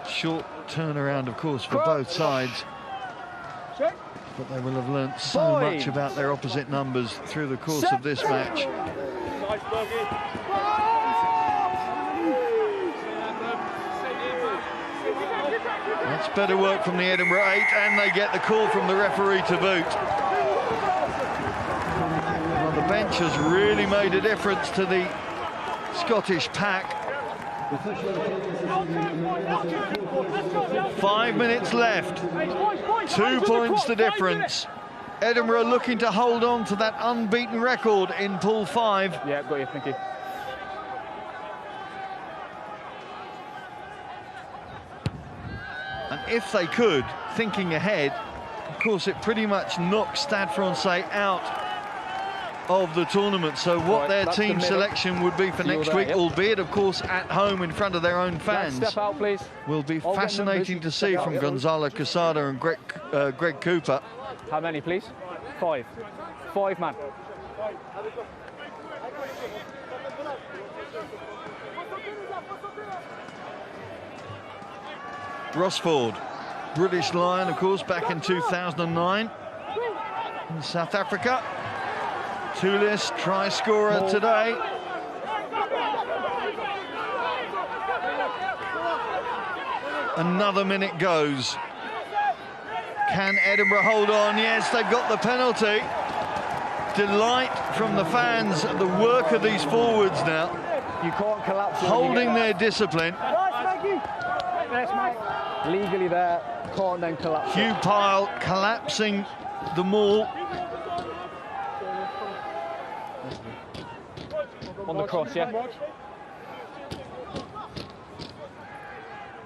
Short turnaround, of course, for both sides. But they will have learnt so much about their opposite numbers through the course of this match. That's better work from the Edinburgh 8, and they get the call from the referee to boot. Well, the bench has really made a difference to the Scottish pack. 5 minutes left. 2 points the difference. Edinburgh looking to hold on to that unbeaten record in Pool 5. Yeah, got you, thank you. And if they could, thinking ahead, of course it pretty much knocks Stade Francais out of the tournament. So what their team selection would be for next week, albeit of course at home in front of their own fans, step out, please. Will be fascinating to see from Gonzalo Quesada and Greg Cooper. How many, please? 5. 5 man. Rosford, British Lion, of course, back in 2009 in South Africa. Toulis, try scorer today. Another minute goes. Can Edinburgh hold on? Yes, they've got the penalty. Delight from the fans at the work of these forwards now. You can't collapse. Holding their discipline. Legally there, can't then collapse. Hugh Pyle collapsing the maul. On the cross, yeah.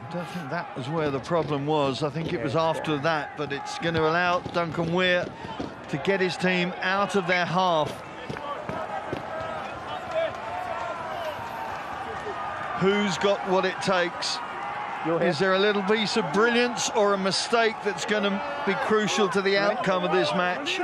I don't think that was where the problem was. I think it was after that, but it's going to allow Duncan Weir to get his team out of their half. Who's got what it takes? Is there a little piece of brilliance or a mistake that's going to be crucial to the outcome of this match?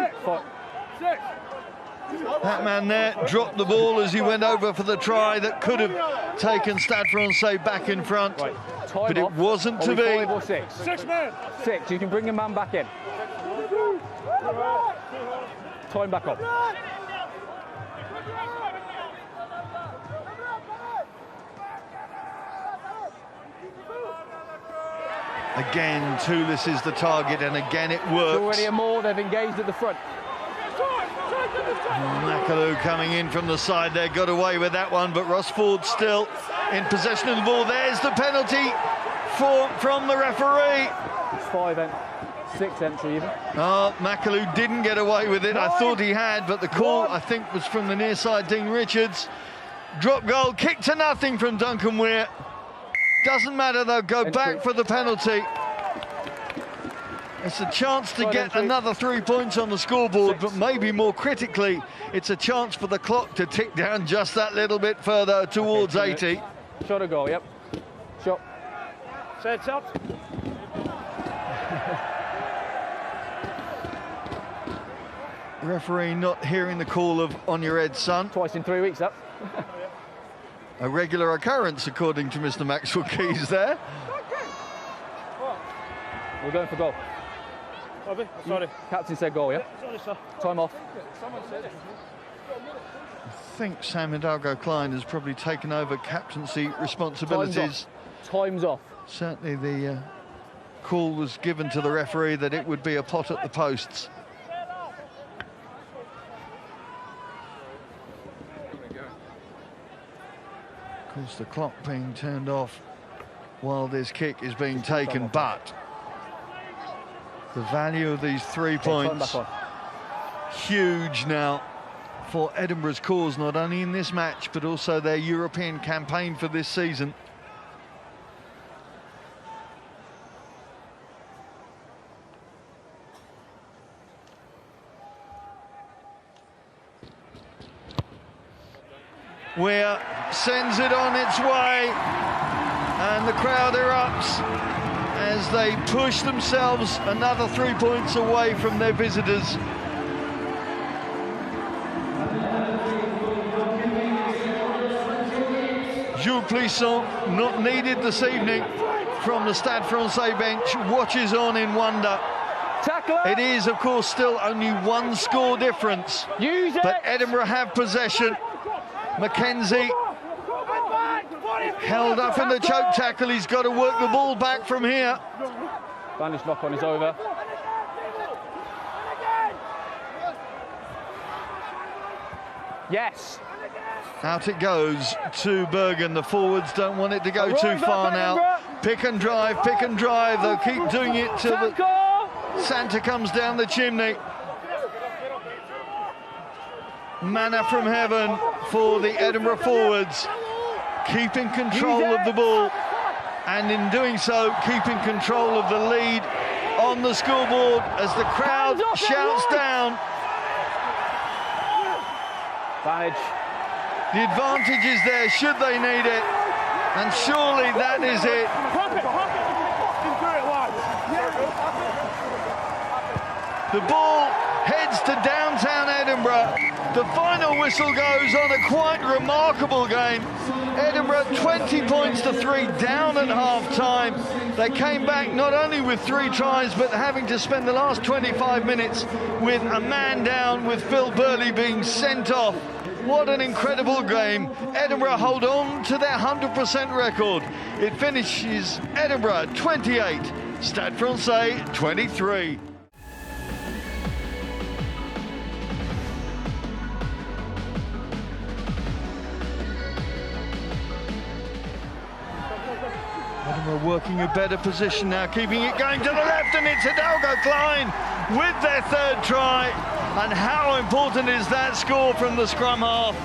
That man there dropped the ball as he went over for the try that could have taken Stade Francais back in front, but it wasn't to be. 5 or 6? 6 men. 6. You can bring a man back in. Time back up. Again, Toulouse is the target, and again it works. Already a more, they've engaged at the front. McAloo coming in from the side there, got away with that one, but Rossford still in possession of the ball. There's the penalty from the referee. It's 5 6 entry even. Oh, McAloo didn't get away with it. I thought he had, but the call, I think, was from the near side, Dean Richards. Drop goal, kick to nothing from Duncan Weir. Doesn't matter, though, go back for the penalty. It's a chance to get another 3 points on the scoreboard, but maybe more critically, it's a chance for the clock to tick down just that little bit further towards 80. Shot a goal, yep. Shot. Sets up. Referee not hearing the call of on your head, son. Twice in 3 weeks, up. A regular occurrence, according to Mr. Maxwell Keys there. We're going for goal. Sorry. Captain said goal, yeah? Sorry, sir. Time off. Someone said it. I think Sam Hidalgo-Klein has probably taken over captaincy responsibilities. Time's off. Certainly the call was given to the referee that it would be a pot at the posts. Of course, the clock being turned off while this kick is being taken, but the value of these 3 points, huge now for Edinburgh's cause, not only in this match, but also their European campaign for this season. Weir sends it on its way, and the crowd erupts as they push themselves another 3 points away from their visitors. Jules Plisson, not needed this evening from the Stade Francais bench, watches on in wonder. Tackler. It is, of course, still only 1 score difference, but Edinburgh have possession. Mackenzie held up in the choke tackle. He's got to work the ball back from here. Vanish knock on is over. Yes. Out it goes to Bergen. The forwards don't want it to go too far now. Pick and drive, They'll keep doing it till the Santa comes down the chimney. Manna from heaven for the Edinburgh forwards, keeping control of the ball, and in doing so, keeping control of the lead on the scoreboard as the crowd shouts down. Vantage. The advantage is there should they need it, and surely that is it. The ball heads to downtown Edinburgh. The final whistle goes on a quite remarkable game. Edinburgh 20 points to 3 down at half-time. They came back not only with 3 tries, but having to spend the last 25 minutes with a man down, with Phil Burley being sent off. What an incredible game. Edinburgh hold on to their 100% record. It finishes Edinburgh 28, Stade Francais 23. Edinburgh working a better position now, keeping it going to the left, and it's Hidalgo-Klein with their 3rd try. And how important is that score from the scrum half?